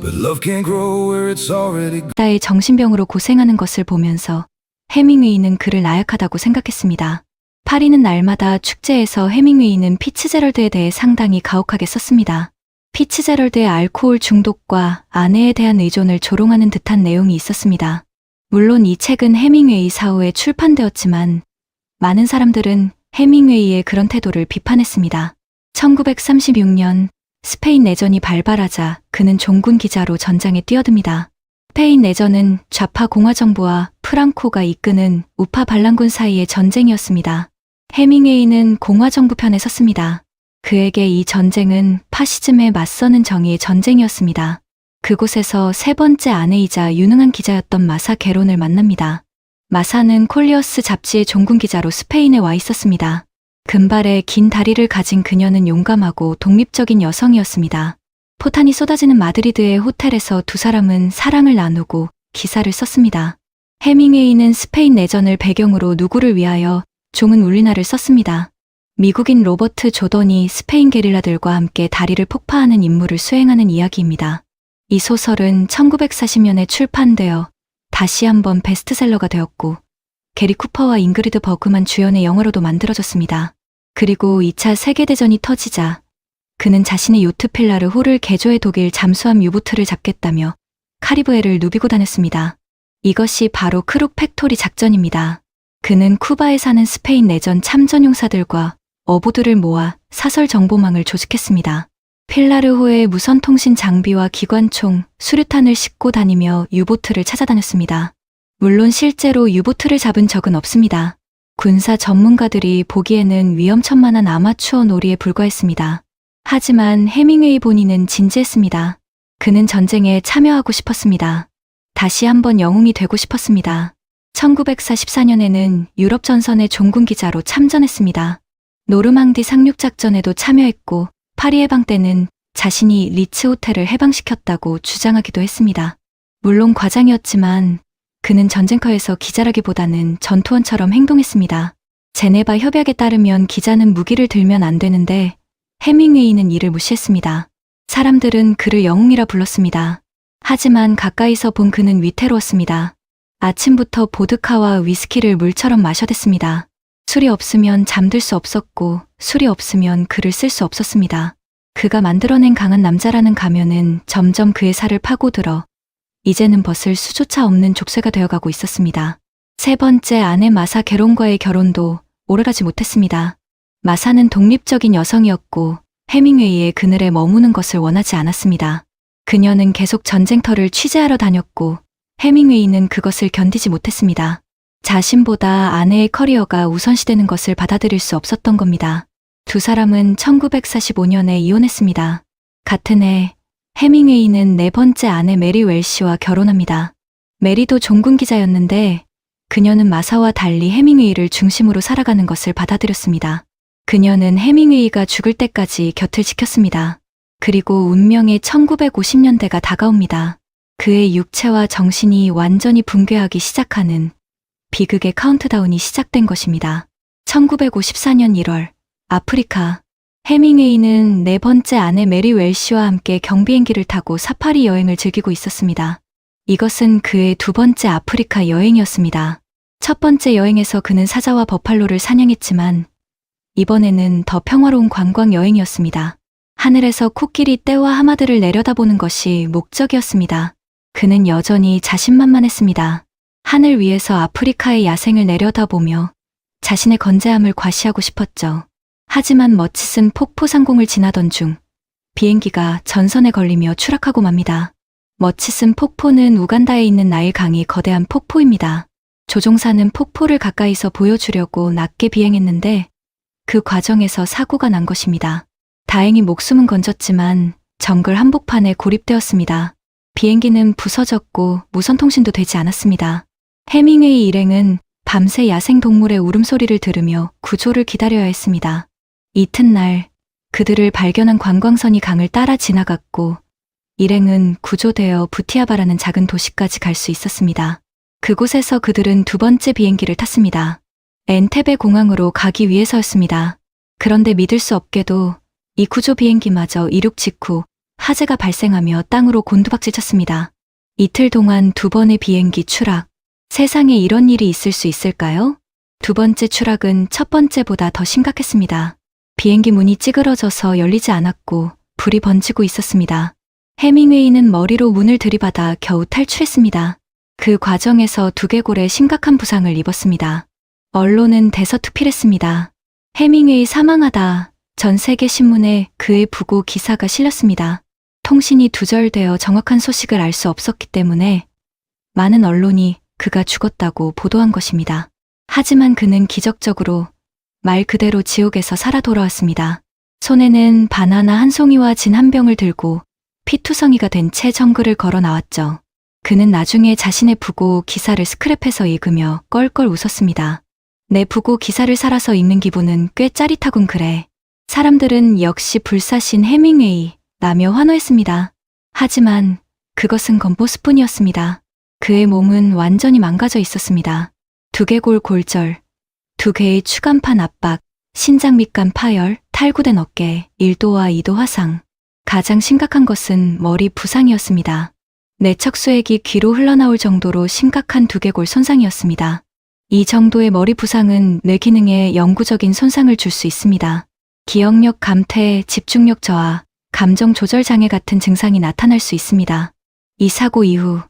But love can't grow where it's already gone. 나의 정신병으로 고생하는 것을 보면서 해밍웨이는 그를 나약하다고 생각했습니다. 파리는 날마다 축제에서 해밍웨이는 피츠제럴드에 대해 상당히 가혹하게 썼습니다. 피츠제럴드의 알코올 중독과 아내에 대한 의존을 조롱하는 듯한 내용이 있었습니다. 물론 이 책은 해밍웨이 사후에 출판되었지만 많은 사람들은 해밍웨이의 그런 태도를 비판했습니다. 1936년 스페인 내전이 발발하자 그는 종군 기자로 전장에 뛰어듭니다. 스페인 내전은 좌파 공화정부와 프랑코가 이끄는 우파 반란군 사이의 전쟁이었습니다. 해밍웨이는 공화정부 편에 섰습니다. 그에게 이 전쟁은 파시즘에 맞서는 정의의 전쟁이었습니다. 그곳에서 세 번째 아내이자 유능한 기자였던 마사 게론을 만납니다. 마사는 콜리어스 잡지의 종군 기자로 스페인에 와 있었습니다. 금발의 긴 다리를 가진 그녀는 용감하고 독립적인 여성이었습니다. 포탄이 쏟아지는 마드리드의 호텔에서 두 사람은 사랑을 나누고 기사를 썼습니다. 해밍웨이는 스페인 내전을 배경으로 누구를 위하여 종은 울리나를 썼습니다. 미국인 로버트 조던이 스페인 게릴라들과 함께 다리를 폭파하는 임무를 수행하는 이야기입니다. 이 소설은 1940년에 출판되어 다시 한번 베스트셀러가 되었고 게리 쿠퍼와 잉그리드 버그만 주연의 영화로도 만들어졌습니다. 그리고 2차 세계대전이 터지자 그는 자신의 요트 필라르 호를 개조해 독일 잠수함 유보트를 잡겠다며 카리브해를 누비고 다녔습니다. 이것이 바로 크룩 팩토리 작전입니다. 그는 쿠바에 사는 스페인 내전 참전용사들과 어부들을 모아 사설 정보망을 조직했습니다. 필라르호의 무선통신 장비와 기관총, 수류탄을 싣고 다니며 유보트를 찾아다녔습니다. 물론 실제로 유보트를 잡은 적은 없습니다. 군사 전문가들이 보기에는 위험천만한 아마추어 놀이에 불과했습니다. 하지만 해밍웨이 본인은 진지했습니다. 그는 전쟁에 참여하고 싶었습니다. 다시 한번 영웅이 되고 싶었습니다. 1944년에는 유럽 전선의 종군 기자로 참전했습니다. 노르망디 상륙작전에도 참여했고 파리 해방 때는 자신이 리츠 호텔을 해방시켰다고 주장하기도 했습니다. 물론 과장이었지만 그는 전쟁터에서 기자라기보다는 전투원처럼 행동했습니다. 제네바 협약에 따르면 기자는 무기를 들면 안 되는데 해밍웨이는 이를 무시했습니다. 사람들은 그를 영웅이라 불렀습니다. 하지만 가까이서 본 그는 위태로웠습니다. 아침부터 보드카와 위스키를 물처럼 마셔댔습니다. 술이 없으면 잠들 수 없었고 술이 없으면 글을 쓸 수 없었습니다. 그가 만들어낸 강한 남자라는 가면은 점점 그의 살을 파고들어 이제는 벗을 수조차 없는 족쇄가 되어가고 있었습니다. 세 번째 아내 마사 게론과의 결혼도 오래가지 못했습니다. 마사는 독립적인 여성이었고 해밍웨이의 그늘에 머무는 것을 원하지 않았습니다. 그녀는 계속 전쟁터를 취재하러 다녔고 해밍웨이는 그것을 견디지 못했습니다. 자신보다 아내의 커리어가 우선시되는 것을 받아들일 수 없었던 겁니다. 두 사람은 1945년에 이혼했습니다. 같은 해 해밍웨이는 네 번째 아내 메리 웰시와 결혼합니다. 메리도 종군 기자였는데 그녀는 마사와 달리 해밍웨이를 중심으로 살아가는 것을 받아들였습니다. 그녀는 해밍웨이가 죽을 때까지 곁을 지켰습니다. 그리고 운명의 1950년대가 다가옵니다. 그의 육체와 정신이 완전히 붕괴하기 시작하는 비극의 카운트다운이 시작된 것입니다. 1954년 1월 아프리카 해밍웨이는 네 번째 아내 메리 웰시와 함께 경비행기를 타고 사파리 여행을 즐기고 있었습니다. 이것은 그의 두 번째 아프리카 여행이었습니다. 첫 번째 여행에서 그는 사자와 버팔로를 사냥했지만 이번에는 더 평화로운 관광 여행이었습니다. 하늘에서 코끼리 떼와 하마들을 내려다보는 것이 목적이었습니다. 그는 여전히 자신만만했습니다. 하늘 위에서 아프리카의 야생을 내려다보며 자신의 건재함을 과시하고 싶었죠. 하지만 머치슨 폭포 상공을 지나던 중 비행기가 전선에 걸리며 추락하고 맙니다. 머치슨 폭포는 우간다에 있는 나일 강이 거대한 폭포입니다. 조종사는 폭포를 가까이서 보여주려고 낮게 비행했는데 그 과정에서 사고가 난 것입니다. 다행히 목숨은 건졌지만 정글 한복판에 고립되었습니다. 비행기는 부서졌고 무선통신도 되지 않았습니다. 해밍웨이 일행은 밤새 야생동물의 울음소리를 들으며 구조를 기다려야 했습니다. 이튿날 그들을 발견한 관광선이 강을 따라 지나갔고 일행은 구조되어 부티아바라는 작은 도시까지 갈 수 있었습니다. 그곳에서 그들은 두 번째 비행기를 탔습니다. 엔테베 공항으로 가기 위해서였습니다. 그런데 믿을 수 없게도 이 구조 비행기마저 이륙 직후 화재가 발생하며 땅으로 곤두박질 쳤습니다. 이틀 동안 두 번의 비행기 추락. 세상에 이런 일이 있을 수 있을까요? 두 번째 추락은 첫 번째보다 더 심각했습니다. 비행기 문이 찌그러져서 열리지 않았고 불이 번지고 있었습니다. 해밍웨이는 머리로 문을 들이받아 겨우 탈출했습니다. 그 과정에서 두개골에 심각한 부상을 입었습니다. 언론은 대서특필했습니다. 해밍웨이 사망하다. 전 세계 신문에 그의 부고 기사가 실렸습니다. 통신이 두절되어 정확한 소식을 알 수 없었기 때문에 많은 언론이 그가 죽었다고 보도한 것입니다. 하지만 그는 기적적으로 말 그대로 지옥에서 살아 돌아왔습니다. 손에는 바나나 한 송이와 진 한 병을 들고 피투성이가 된 채 정글을 걸어 나왔죠. 그는 나중에 자신의 부고 기사를 스크랩해서 읽으며 껄껄 웃었습니다. 내 부고 기사를 살아서 읽는 기분은 꽤 짜릿하군 그래. 사람들은 역시 불사신 해밍웨이 라며 환호했습니다. 하지만 그것은 겉모습뿐이었습니다. 그의 몸은 완전히 망가져 있었습니다. 두개골 골절, 두 개의 추간판 압박, 신장 밑간 파열, 탈구된 어깨, 1도와 2도 화상. 가장 심각한 것은 머리 부상이었습니다. 내척수액이 귀로 흘러나올 정도로 심각한 두개골 손상이었습니다. 이 정도의 머리 부상은 뇌 기능에 영구적인 손상을 줄 수 있습니다. 기억력 감퇴, 집중력 저하, 감정 조절 장애 같은 증상이 나타날 수 있습니다. 이 사고 이후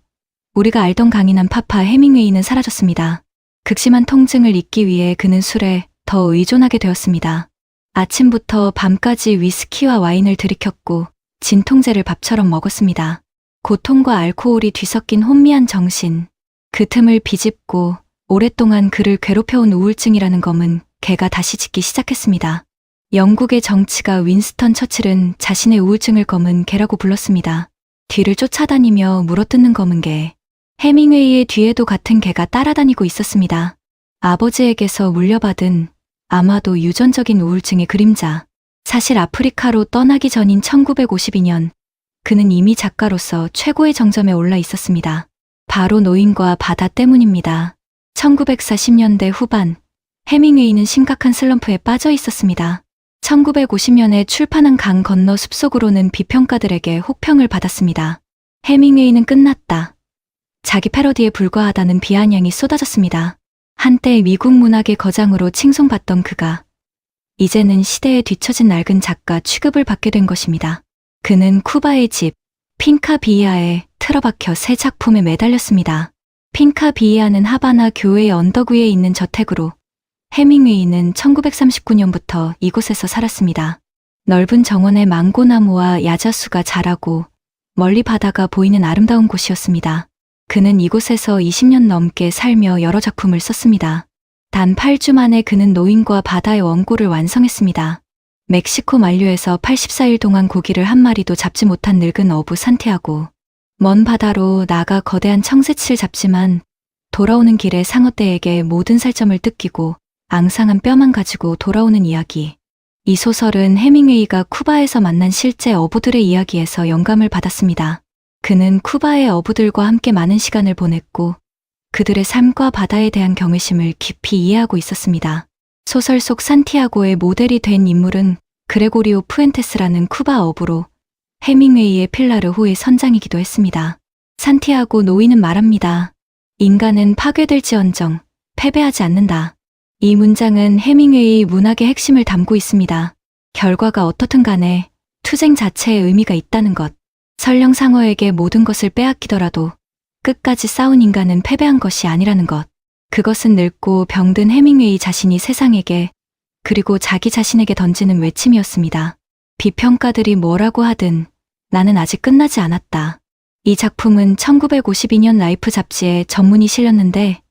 우리가 알던 강인한 파파 해밍웨이는 사라졌습니다. 극심한 통증을 잊기 위해 그는 술에 더 의존하게 되었습니다. 아침부터 밤까지 위스키와 와인을 들이켰고 진통제를 밥처럼 먹었습니다. 고통과 알코올이 뒤섞인 혼미한 정신. 그 틈을 비집고 오랫동안 그를 괴롭혀온 우울증이라는 검은 개가 다시 짖기 시작했습니다. 영국의 정치가 윈스턴 처칠은 자신의 우울증을 검은 개라고 불렀습니다. 뒤를 쫓아다니며 물어뜯는 검은 개. 해밍웨이의 뒤에도 같은 개가 따라다니고 있었습니다. 아버지에게서 물려받은 아마도 유전적인 우울증의 그림자. 사실 아프리카로 떠나기 전인 1952년, 그는 이미 작가로서 최고의 정점에 올라 있었습니다. 바로 노인과 바다 때문입니다. 1940년대 후반, 해밍웨이는 심각한 슬럼프에 빠져 있었습니다. 1950년에 출판한 강 건너 숲속으로는 비평가들에게 혹평을 받았습니다. 해밍웨이는 끝났다. 자기 패러디에 불과하다는 비아냥이 쏟아졌습니다. 한때 미국 문학의 거장으로 칭송받던 그가 이제는 시대에 뒤처진 낡은 작가 취급을 받게 된 것입니다. 그는 쿠바의 집, 핑카비이아에 틀어박혀 새 작품에 매달렸습니다. 핑카비이아는 하바나 교외의 언덕 위에 있는 저택으로 해밍웨이는 1939년부터 이곳에서 살았습니다. 넓은 정원에 망고나무와 야자수가 자라고 멀리 바다가 보이는 아름다운 곳이었습니다. 그는 이곳에서 20년 넘게 살며 여러 작품을 썼습니다. 단 8주 만에 그는 노인과 바다의 원고를 완성했습니다. 멕시코 만류에서 84일 동안 고기를 한 마리도 잡지 못한 늙은 어부 산티아고. 먼 바다로 나가 거대한 청새치를 잡지만 돌아오는 길에 상어떼에게 모든 살점을 뜯기고 앙상한 뼈만 가지고 돌아오는 이야기. 이 소설은 해밍웨이가 쿠바에서 만난 실제 어부들의 이야기에서 영감을 받았습니다. 그는 쿠바의 어부들과 함께 많은 시간을 보냈고 그들의 삶과 바다에 대한 경외심을 깊이 이해하고 있었습니다. 소설 속 산티아고의 모델이 된 인물은 그레고리오 푸엔테스라는 쿠바 어부로 해밍웨이의 필라르호의 선장이기도 했습니다. 산티아고 노인은 말합니다. 인간은 파괴될지언정 패배하지 않는다. 이 문장은 해밍웨이 문학의 핵심을 담고 있습니다. 결과가 어떻든 간에 투쟁 자체에 의미가 있다는 것. 설령 상어에게 모든 것을 빼앗기더라도 끝까지 싸운 인간은 패배한 것이 아니라는 것. 그것은 늙고 병든 해밍웨이 자신이 세상에게 그리고 자기 자신에게 던지는 외침이었습니다. 비평가들이 뭐라고 하든 나는 아직 끝나지 않았다. 이 작품은 1952년 라이프 잡지에 전문이 실렸는데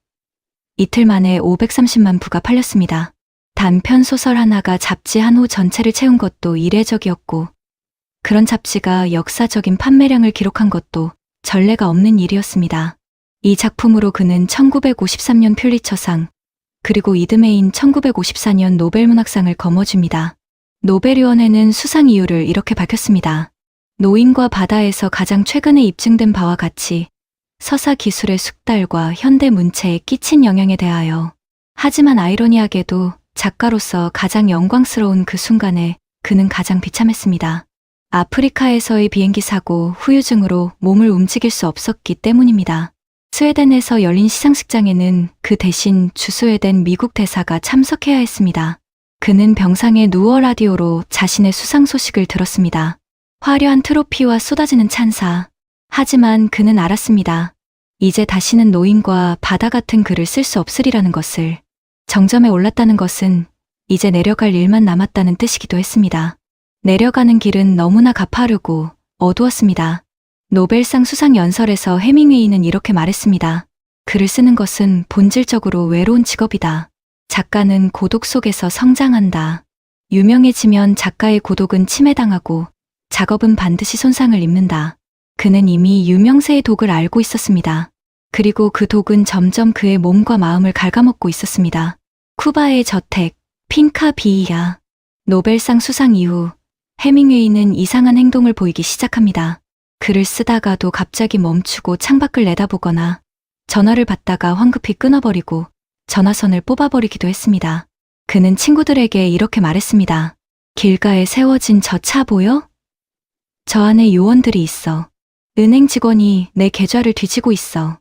이틀 만에 530만 부가 팔렸습니다. 단편 소설 하나가 잡지 한 호 전체를 채운 것도 이례적이었고 그런 잡지가 역사적인 판매량을 기록한 것도 전례가 없는 일이었습니다. 이 작품으로 그는 1953년 퓰리처상 그리고 이듬해인 1954년 노벨문학상을 거머쥡니다. 노벨위원회는 수상 이유를 이렇게 밝혔습니다. 노인과 바다에서 가장 최근에 입증된 바와 같이 서사 기술의 숙달과 현대 문체에 끼친 영향에 대하여. 하지만 아이러니하게도 작가로서 가장 영광스러운 그 순간에 그는 가장 비참했습니다. 아프리카에서의 비행기 사고 후유증으로 몸을 움직일 수 없었기 때문입니다. 스웨덴에서 열린 시상식장에는 그 대신 주소해된 미국 대사가 참석해야 했습니다. 그는 병상에 누워 라디오로 자신의 수상 소식을 들었습니다. 화려한 트로피와 쏟아지는 찬사. 하지만 그는 알았습니다. 이제 다시는 노인과 바다 같은 글을 쓸 수 없으리라는 것을. 정점에 올랐다는 것은 이제 내려갈 일만 남았다는 뜻이기도 했습니다. 내려가는 길은 너무나 가파르고 어두웠습니다. 노벨상 수상 연설에서 해밍웨이는 이렇게 말했습니다. 글을 쓰는 것은 본질적으로 외로운 직업이다. 작가는 고독 속에서 성장한다. 유명해지면 작가의 고독은 침해당하고 작업은 반드시 손상을 입는다. 그는 이미 유명세의 독을 알고 있었습니다. 그리고 그 독은 점점 그의 몸과 마음을 갉아먹고 있었습니다. 쿠바의 저택, 핑카비이아. 노벨상 수상 이후 해밍웨이는 이상한 행동을 보이기 시작합니다. 글을 쓰다가도 갑자기 멈추고 창밖을 내다보거나 전화를 받다가 황급히 끊어버리고 전화선을 뽑아버리기도 했습니다. 그는 친구들에게 이렇게 말했습니다. 길가에 세워진 저 차 보여? 저 안에 요원들이 있어. 은행 직원이 내 계좌를 뒤지고 있어.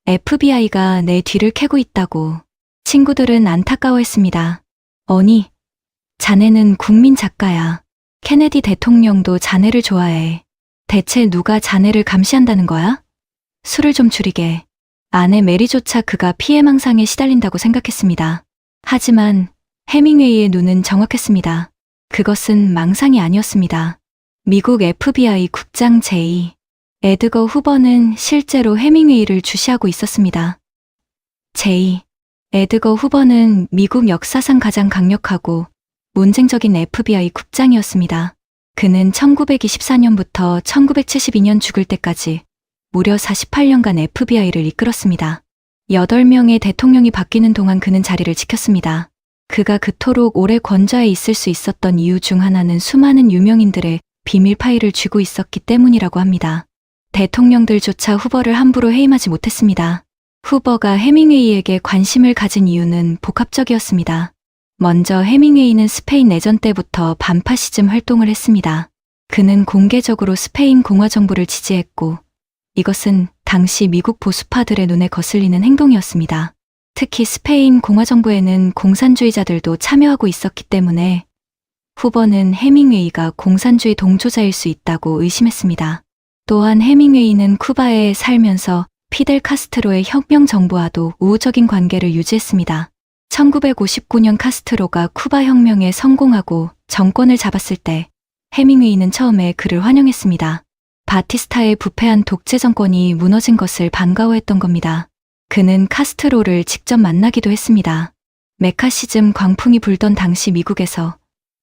FBI가 내 뒤를 캐고 있다고. 친구들은 안타까워했습니다. 어니, 자네는 국민 작가야. 케네디 대통령도 자네를 좋아해. 대체 누가 자네를 감시한다는 거야? 술을 좀 줄이게. 아내 메리조차 그가 피해망상에 시달린다고 생각했습니다. 하지만 해밍웨이의 눈은 정확했습니다. 그것은 망상이 아니었습니다. 미국 FBI 국장 제2 에드거 후버는 실제로 해밍웨이를 주시하고 있었습니다. 제2. 에드거 후버는 미국 역사상 가장 강력하고 논쟁적인 FBI 국장이었습니다. 그는 1924년부터 1972년 죽을 때까지 무려 48년간 FBI를 이끌었습니다. 8명의 대통령이 바뀌는 동안 그는 자리를 지켰습니다. 그가 그토록 오래 권좌에 있을 수 있었던 이유 중 하나는 수많은 유명인들의 비밀 파일을 쥐고 있었기 때문이라고 합니다. 대통령들조차 후버를 함부로 해임하지 못했습니다. 후버가 해밍웨이에게 관심을 가진 이유는 복합적이었습니다. 먼저 해밍웨이는 스페인 내전 때부터 반파시즘 활동을 했습니다. 그는 공개적으로 스페인 공화정부를 지지했고 이것은 당시 미국 보수파들의 눈에 거슬리는 행동이었습니다. 특히 스페인 공화정부에는 공산주의자들도 참여하고 있었기 때문에 후버는 해밍웨이가 공산주의 동조자일 수 있다고 의심했습니다. 또한 해밍웨이는 쿠바에 살면서 피델 카스트로의 혁명 정부와도 우호적인 관계를 유지했습니다. 1959년 카스트로가 쿠바 혁명에 성공하고 정권을 잡았을 때 해밍웨이는 처음에 그를 환영했습니다. 바티스타의 부패한 독재 정권이 무너진 것을 반가워했던 겁니다. 그는 카스트로를 직접 만나기도 했습니다. 메카시즘 광풍이 불던 당시 미국에서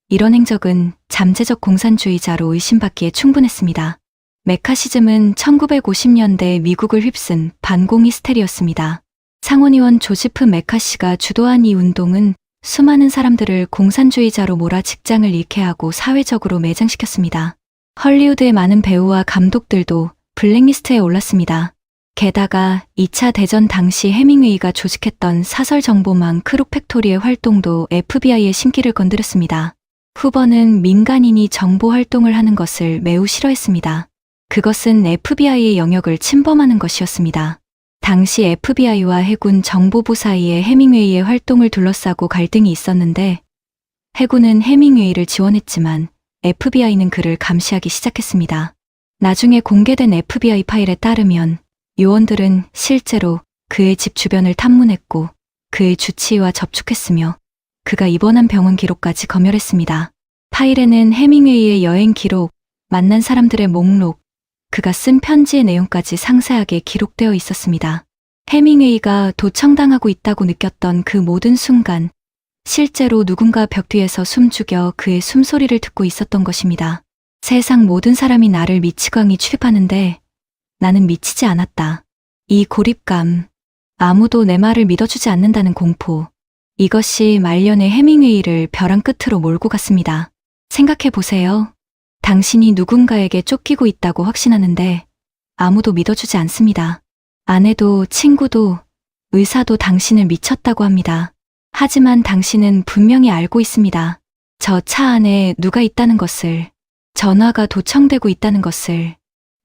이런 행적은 잠재적 공산주의자로 의심받기에 충분했습니다. 메카시즘은 1950년대 미국을 휩쓴 반공 히스테리였습니다. 상원의원 조지프 메카시가 주도한 이 운동은 수많은 사람들을 공산주의자로 몰아 직장을 잃게 하고 사회적으로 매장시켰습니다. 헐리우드의 많은 배우와 감독들도 블랙리스트에 올랐습니다. 게다가 2차 대전 당시 해밍웨이가 조직했던 사설 정보망 크룩팩토리의 활동도 FBI의 심기를 건드렸습니다. 후버는 민간인이 정보 활동을 하는 것을 매우 싫어했습니다. 그것은 FBI의 영역을 침범하는 것이었습니다. 당시 FBI와 해군 정보부 사이에 해밍웨이의 활동을 둘러싸고 갈등이 있었는데 해군은 해밍웨이를 지원했지만 FBI는 그를 감시하기 시작했습니다. 나중에 공개된 FBI 파일에 따르면 요원들은 실제로 그의 집 주변을 탐문했고 그의 주치의와 접촉했으며 그가 입원한 병원 기록까지 검열했습니다. 파일에는 해밍웨이의 여행 기록, 만난 사람들의 목록, 그가 쓴 편지의 내용까지 상세하게 기록되어 있었습니다. 해밍웨이가 도청당하고 있다고 느꼈던 그 모든 순간, 실제로 누군가 벽 뒤에서 숨죽여 그의 숨소리를 듣고 있었던 것입니다. 세상 모든 사람이 나를 미치광이 취급하는데 나는 미치지 않았다. 이 고립감, 아무도 내 말을 믿어주지 않는다는 공포, 이것이 말년의 해밍웨이를 벼랑 끝으로 몰고 갔습니다. 생각해 보세요. 당신이 누군가에게 쫓기고 있다고 확신하는데 아무도 믿어주지 않습니다. 아내도 친구도 의사도 당신을 미쳤다고 합니다. 하지만 당신은 분명히 알고 있습니다. 저 차 안에 누가 있다는 것을, 전화가 도청되고 있다는 것을.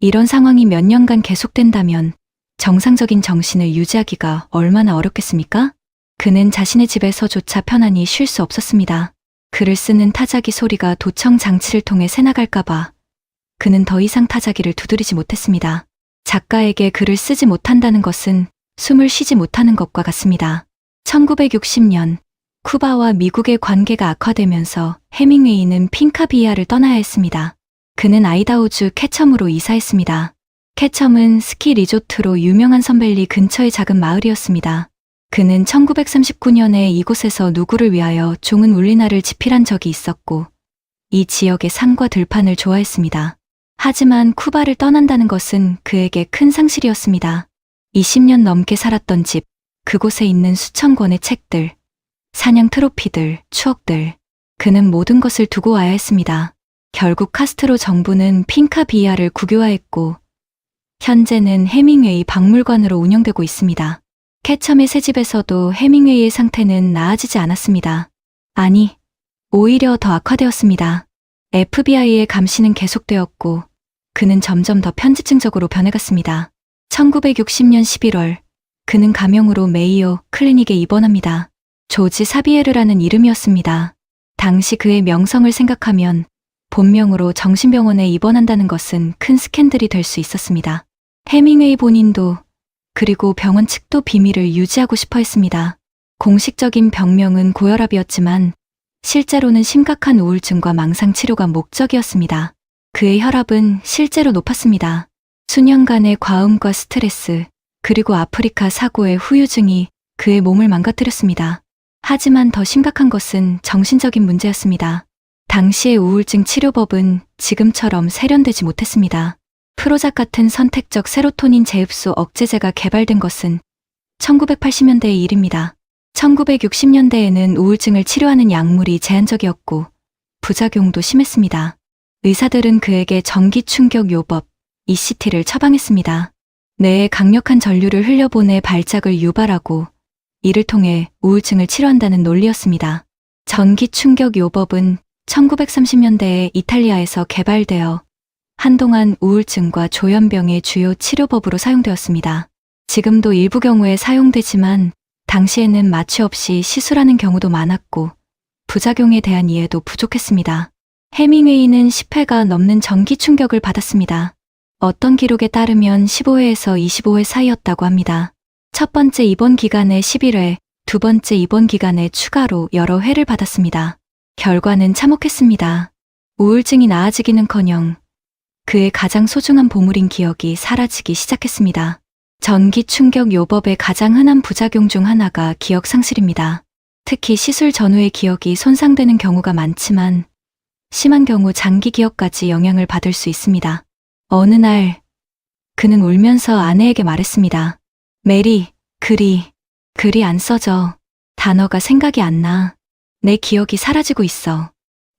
이런 상황이 몇 년간 계속된다면 정상적인 정신을 유지하기가 얼마나 어렵겠습니까? 그는 자신의 집에서조차 편안히 쉴 수 없었습니다. 글을 쓰는 타자기 소리가 도청 장치를 통해 새나갈까봐 그는 더 이상 타자기를 두드리지 못했습니다. 작가에게 글을 쓰지 못한다는 것은 숨을 쉬지 못하는 것과 같습니다. 1960년 쿠바와 미국의 관계가 악화되면서 해밍웨이는 핑카비아를 떠나야 했습니다. 그는 아이다호주 캐첨으로 이사했습니다. 캐첨은 스키 리조트로 유명한 선밸리 근처의 작은 마을이었습니다. 그는 1939년에 이곳에서 누구를 위하여 종은 울리나를 집필한 적이 있었고 이 지역의 산과 들판을 좋아했습니다. 하지만 쿠바를 떠난다는 것은 그에게 큰 상실이었습니다. 20년 넘게 살았던 집, 그곳에 있는 수천 권의 책들, 사냥 트로피들, 추억들. 그는 모든 것을 두고 와야 했습니다. 결국 카스트로 정부는 핑카비아를 국유화했고 현재는 해밍웨이 박물관으로 운영되고 있습니다. 캐첨의 새 집에서도 해밍웨이의 상태는 나아지지 않았습니다. 아니, 오히려 더 악화되었습니다. FBI의 감시는 계속되었고 그는 점점 더 편집증적으로 변해갔습니다. 1960년 11월 그는 감염으로 메이오 클리닉에 입원합니다. 조지 사비에르라는 이름이었습니다. 당시 그의 명성을 생각하면 본명으로 정신병원에 입원한다는 것은 큰 스캔들이 될 수 있었습니다. 해밍웨이 본인도 그리고 병원 측도 비밀을 유지하고 싶어 했습니다. 공식적인 병명은 고혈압이었지만 실제로는 심각한 우울증과 망상 치료가 목적이었습니다. 그의 혈압은 실제로 높았습니다. 수년간의 과음과 스트레스, 그리고 아프리카 사고의 후유증이 그의 몸을 망가뜨렸습니다. 하지만 더 심각한 것은 정신적인 문제였습니다. 당시의 우울증 치료법은 지금처럼 세련되지 못했습니다. 프로작 같은 선택적 세로토닌 재흡수 억제제가 개발된 것은 1980년대의 일입니다. 1960년대에는 우울증을 치료하는 약물이 제한적이었고 부작용도 심했습니다. 의사들은 그에게 전기 충격 요법, ECT를 처방했습니다. 뇌에 강력한 전류를 흘려보내 발작을 유발하고 이를 통해 우울증을 치료한다는 논리였습니다. 전기 충격 요법은 1930년대에 이탈리아에서 개발되어 한동안 우울증과 조현병의 주요 치료법으로 사용되었습니다. 지금도 일부 경우에 사용되지만 당시에는 마취 없이 시술하는 경우도 많았고 부작용에 대한 이해도 부족했습니다. 해밍웨이는 10회가 넘는 전기 충격을 받았습니다. 어떤 기록에 따르면 15회에서 25회 사이였다고 합니다. 첫 번째 입원 기간에 11회, 두 번째 입원 기간에 추가로 여러 회를 받았습니다. 결과는 참혹했습니다. 우울증이 나아지기는커녕 그의 가장 소중한 보물인 기억이 사라지기 시작했습니다. 전기 충격 요법의 가장 흔한 부작용 중 하나가 기억 상실입니다. 특히 시술 전후의 기억이 손상되는 경우가 많지만 심한 경우 장기 기억까지 영향을 받을 수 있습니다. 어느 날 그는 울면서 아내에게 말했습니다. 메리, 글이 안 써져. 단어가 생각이 안 나. 내 기억이 사라지고 있어.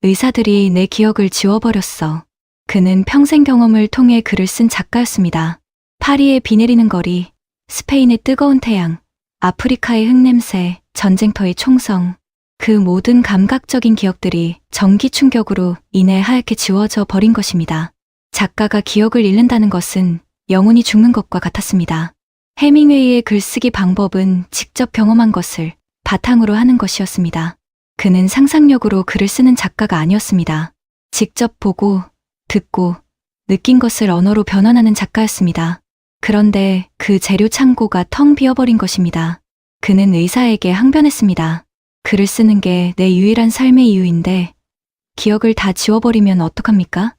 의사들이 내 기억을 지워버렸어. 그는 평생 경험을 통해 글을 쓴 작가였습니다. 파리의 비 내리는 거리, 스페인의 뜨거운 태양, 아프리카의 흙냄새, 전쟁터의 총성, 그 모든 감각적인 기억들이 전기 충격으로 인해 하얗게 지워져 버린 것입니다. 작가가 기억을 잃는다는 것은 영혼이 죽는 것과 같았습니다. 해밍웨이의 글쓰기 방법은 직접 경험한 것을 바탕으로 하는 것이었습니다. 그는 상상력으로 글을 쓰는 작가가 아니었습니다. 직접 보고, 듣고, 느낀 것을 언어로 변환하는 작가였습니다. 그런데 그 재료 창고가 텅 비어버린 것입니다. 그는 의사에게 항변했습니다. 글을 쓰는 게 내 유일한 삶의 이유인데 기억을 다 지워버리면 어떡합니까?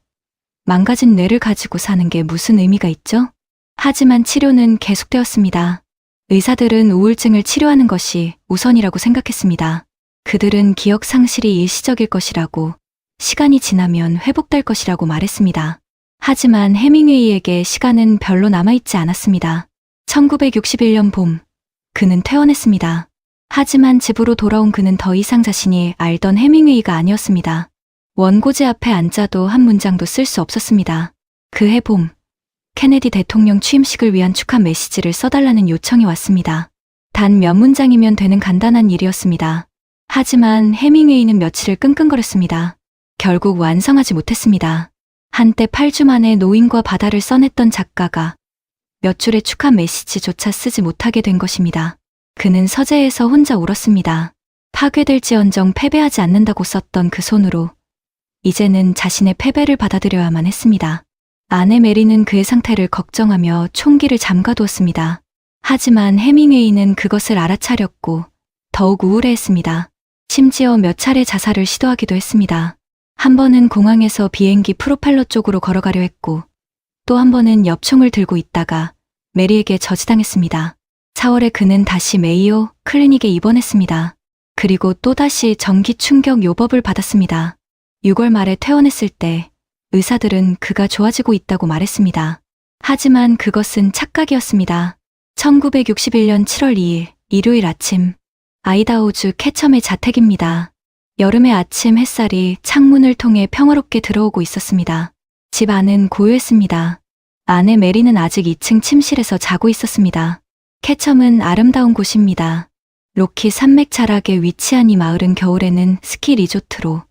망가진 뇌를 가지고 사는 게 무슨 의미가 있죠? 하지만 치료는 계속되었습니다. 의사들은 우울증을 치료하는 것이 우선이라고 생각했습니다. 그들은 기억 상실이 일시적일 것이라고, 시간이 지나면 회복될 것이라고 말했습니다. 하지만 해밍웨이에게 시간은 별로 남아있지 않았습니다. 1961년 봄, 그는 퇴원했습니다. 하지만 집으로 돌아온 그는 더 이상 자신이 알던 해밍웨이가 아니었습니다. 원고지 앞에 앉아도 한 문장도 쓸 수 없었습니다. 그해 봄, 케네디 대통령 취임식을 위한 축하 메시지를 써달라는 요청이 왔습니다. 단 몇 문장이면 되는 간단한 일이었습니다. 하지만 해밍웨이는 며칠을 끙끙거렸습니다. 결국 완성하지 못했습니다. 한때 8주 만에 노인과 바다를 써냈던 작가가 몇 줄의 축하 메시지조차 쓰지 못하게 된 것입니다. 그는 서재에서 혼자 울었습니다. 파괴될지언정 패배하지 않는다고 썼던 그 손으로 이제는 자신의 패배를 받아들여야만 했습니다. 아내 메리는 그의 상태를 걱정하며 총기를 잠가두었습니다. 하지만 해밍웨이는 그것을 알아차렸고 더욱 우울해했습니다. 심지어 몇 차례 자살을 시도하기도 했습니다. 한 번은 공항에서 비행기 프로펠러 쪽으로 걸어가려 했고 또 한 번은 엽총을 들고 있다가 메리에게 저지당했습니다. 4월에 그는 다시 메이오 클리닉에 입원했습니다. 그리고 또다시 전기 충격 요법을 받았습니다. 6월 말에 퇴원했을 때 의사들은 그가 좋아지고 있다고 말했습니다. 하지만 그것은 착각이었습니다. 1961년 7월 2일 일요일 아침, 아이다호주 캐첨의 자택입니다. 여름의 아침 햇살이 창문을 통해 평화롭게 들어오고 있었습니다. 집 안은 고요했습니다. 아내 메리는 아직 2층 침실에서 자고 있었습니다. 캐첨은 아름다운 곳입니다. 로키 산맥 자락에 위치한 이 마을은 겨울에는 스키 리조트로,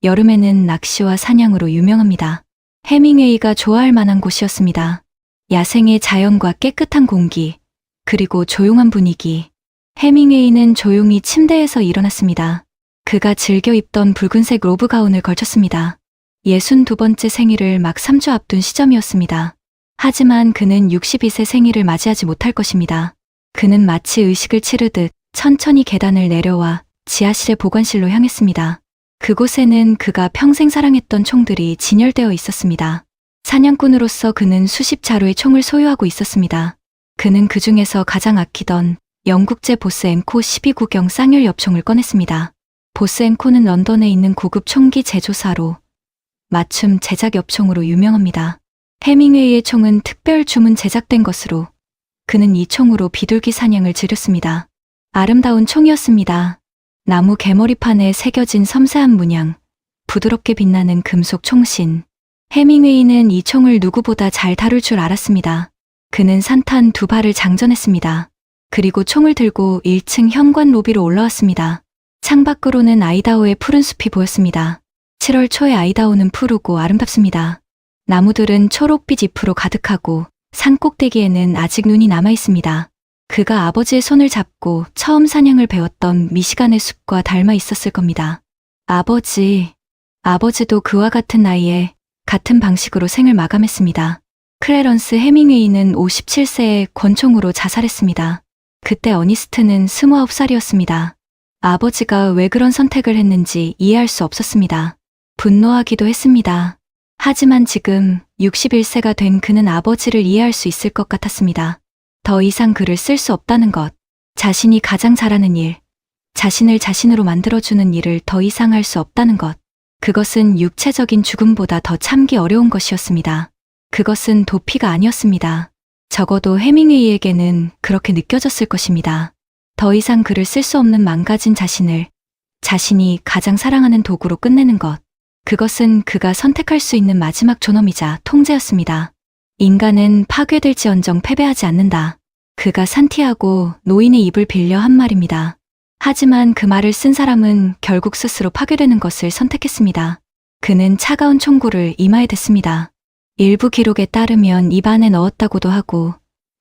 여름에는 낚시와 사냥으로 유명합니다. 해밍웨이가 좋아할 만한 곳이었습니다. 야생의 자연과 깨끗한 공기, 그리고 조용한 분위기. 해밍웨이는 조용히 침대에서 일어났습니다. 그가 즐겨 입던 붉은색 로브 가운을 걸쳤습니다. 62번째 생일을 막 3주 앞둔 시점이었습니다. 하지만 그는 62세 생일을 맞이하지 못할 것입니다. 그는 마치 의식을 치르듯 천천히 계단을 내려와 지하실의 보관실로 향했습니다. 그곳에는 그가 평생 사랑했던 총들이 진열되어 있었습니다. 사냥꾼으로서 그는 수십 자루의 총을 소유하고 있었습니다. 그는 그 중에서 가장 아끼던 영국제 보스 엠코 12구경 쌍열 엽총을 꺼냈습니다. 보스 엠코는 런던에 있는 고급 총기 제조사로 맞춤 제작 엽총으로 유명합니다. 해밍웨이의 총은 특별 주문 제작된 것으로 그는 이 총으로 비둘기 사냥을 즐겼습니다. 아름다운 총이었습니다. 나무 개머리판에 새겨진 섬세한 문양, 부드럽게 빛나는 금속 총신. 해밍웨이는 이 총을 누구보다 잘 다룰 줄 알았습니다. 그는 산탄 2발을 장전했습니다. 그리고 총을 들고 1층 현관 로비로 올라왔습니다. 창밖으로는 아이다호의 푸른 숲이 보였습니다. 7월 초의 아이다호는 푸르고 아름답습니다. 나무들은 초록빛 잎으로 가득하고 산 꼭대기에는 아직 눈이 남아 있습니다. 그가 아버지의 손을 잡고 처음 사냥을 배웠던 미시간의 숲과 닮아 있었을 겁니다. 아버지도 그와 같은 나이에 같은 방식으로 생을 마감했습니다. 클래런스 해밍웨이는 57세에 권총으로 자살했습니다. 그때 어니스트는 29살이었습니다. 아버지가 왜 그런 선택을 했는지 이해할 수 없었습니다. 분노하기도 했습니다. 하지만 지금 61세가 된 그는 아버지를 이해할 수 있을 것 같았습니다. 더 이상 글을 쓸 수 없다는 것, 자신이 가장 잘하는 일, 자신을 자신으로 만들어주는 일을 더 이상 할 수 없다는 것, 그것은 육체적인 죽음보다 더 참기 어려운 것이었습니다. 그것은 도피가 아니었습니다. 적어도 해밍웨이에게는 그렇게 느껴졌을 것입니다. 더 이상 글을 쓸 수 없는 망가진 자신이 가장 사랑하는 도구로 끝내는 것, 그것은 그가 선택할 수 있는 마지막 존엄이자 통제였습니다. 인간은 파괴될지언정 패배하지 않는다. 그가 산티아고 노인의 입을 빌려 한 말입니다. 하지만 그 말을 쓴 사람은 결국 스스로 파괴되는 것을 선택했습니다. 그는 차가운 총구를 이마에 댔습니다. 일부 기록에 따르면 입안에 넣었다고도 하고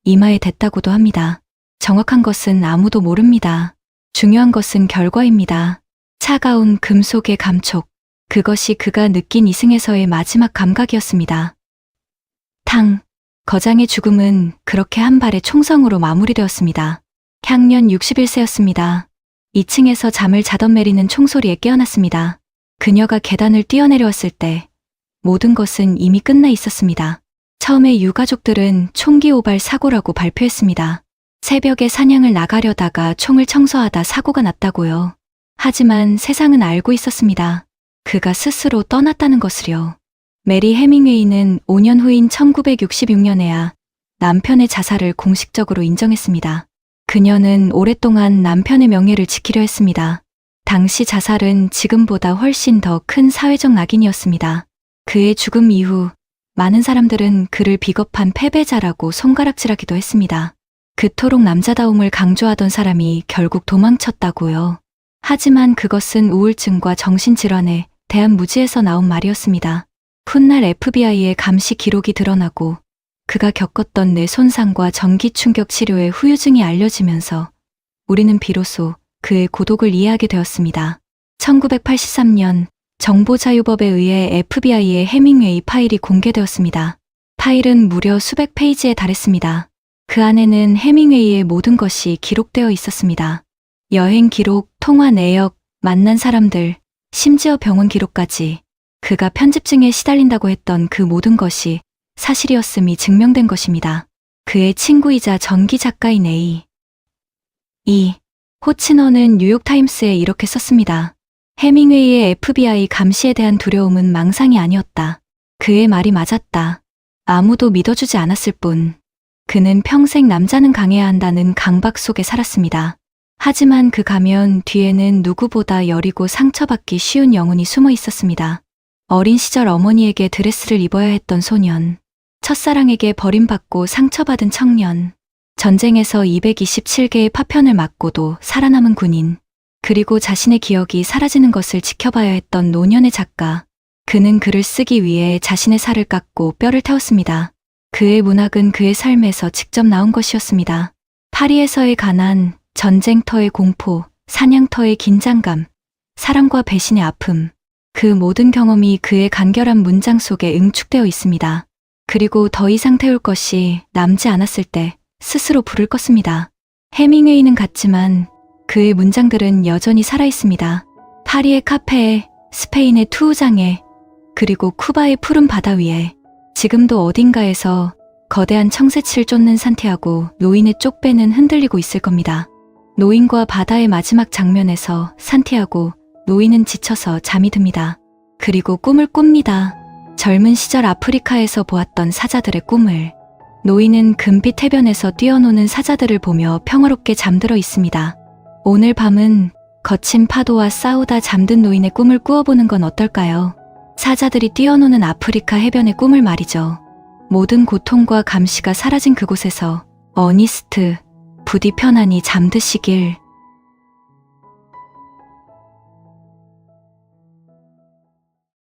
이마에 댔다고도 합니다. 정확한 것은 아무도 모릅니다. 중요한 것은 결과입니다. 차가운 금속의 감촉, 그것이 그가 느낀 이승에서의 마지막 감각이었습니다. 거장의 죽음은 그렇게 한 발의 총성으로 마무리되었습니다. 향년 61세였습니다. 2층에서 잠을 자던 메리는 총소리에 깨어났습니다. 그녀가 계단을 뛰어내려왔을 때 모든 것은 이미 끝나 있었습니다. 처음에 유가족들은 총기 오발 사고라고 발표했습니다. 새벽에 사냥을 나가려다가 총을 청소하다 사고가 났다고요. 하지만 세상은 알고 있었습니다. 그가 스스로 떠났다는 것을요. 메리 해밍웨이는 5년 후인 1966년에야 남편의 자살을 공식적으로 인정했습니다. 그녀는 오랫동안 남편의 명예를 지키려 했습니다. 당시 자살은 지금보다 훨씬 더 큰 사회적 낙인이었습니다. 그의 죽음 이후 많은 사람들은 그를 비겁한 패배자라고 손가락질하기도 했습니다. 그토록 남자다움을 강조하던 사람이 결국 도망쳤다고요. 하지만 그것은 우울증과 정신질환에 대한 무지에서 나온 말이었습니다. 훗날 FBI의 감시 기록이 드러나고 그가 겪었던 뇌 손상과 전기 충격 치료의 후유증이 알려지면서 우리는 비로소 그의 고독을 이해하게 되었습니다. 1983년 정보자유법에 의해 FBI의 해밍웨이 파일이 공개되었습니다. 파일은 무려 수백 페이지에 달했습니다. 그 안에는 해밍웨이의 모든 것이 기록되어 있었습니다. 여행 기록, 통화 내역, 만난 사람들, 심지어 병원 기록까지. 그가 편집증에 시달린다고 했던 그 모든 것이 사실이었음이 증명된 것입니다. 그의 친구이자 전기 작가인 호치너는 뉴욕타임스에 이렇게 썼습니다. 해밍웨이의 FBI 감시에 대한 두려움은 망상이 아니었다. 그의 말이 맞았다. 아무도 믿어주지 않았을 뿐. 그는 평생 남자는 강해야 한다는 강박 속에 살았습니다. 하지만 그 가면 뒤에는 누구보다 여리고 상처받기 쉬운 영혼이 숨어 있었습니다. 어린 시절 어머니에게 드레스를 입어야 했던 소년, 첫사랑에게 버림받고 상처받은 청년, 전쟁에서 227개의 파편을 맞고도 살아남은 군인, 그리고 자신의 기억이 사라지는 것을 지켜봐야 했던 노년의 작가. 그는 글을 쓰기 위해 자신의 살을 깎고 뼈를 태웠습니다. 그의 문학은 그의 삶에서 직접 나온 것이었습니다. 파리에서의 가난, 전쟁터의 공포, 사냥터의 긴장감, 사랑과 배신의 아픔, 그 모든 경험이 그의 간결한 문장 속에 응축되어 있습니다. 그리고 더 이상 태울 것이 남지 않았을 때 스스로 불을 껐습니다. 해밍웨이는 갔지만 그의 문장들은 여전히 살아있습니다. 파리의 카페에, 스페인의 투우장에, 그리고 쿠바의 푸른 바다 위에, 지금도 어딘가에서 거대한 청새치를 쫓는 산티아고 노인의 쪽배는 흔들리고 있을 겁니다. 노인과 바다의 마지막 장면에서 산티아고, 노인은 지쳐서 잠이 듭니다. 그리고 꿈을 꿉니다. 젊은 시절 아프리카에서 보았던 사자들의 꿈을. 노인은 금빛 해변에서 뛰어노는 사자들을 보며 평화롭게 잠들어 있습니다. 오늘 밤은 거친 파도와 싸우다 잠든 노인의 꿈을 꾸어보는 건 어떨까요? 사자들이 뛰어노는 아프리카 해변의 꿈을 말이죠. 모든 고통과 감시가 사라진 그곳에서 어니스트, 부디 편안히 잠드시길.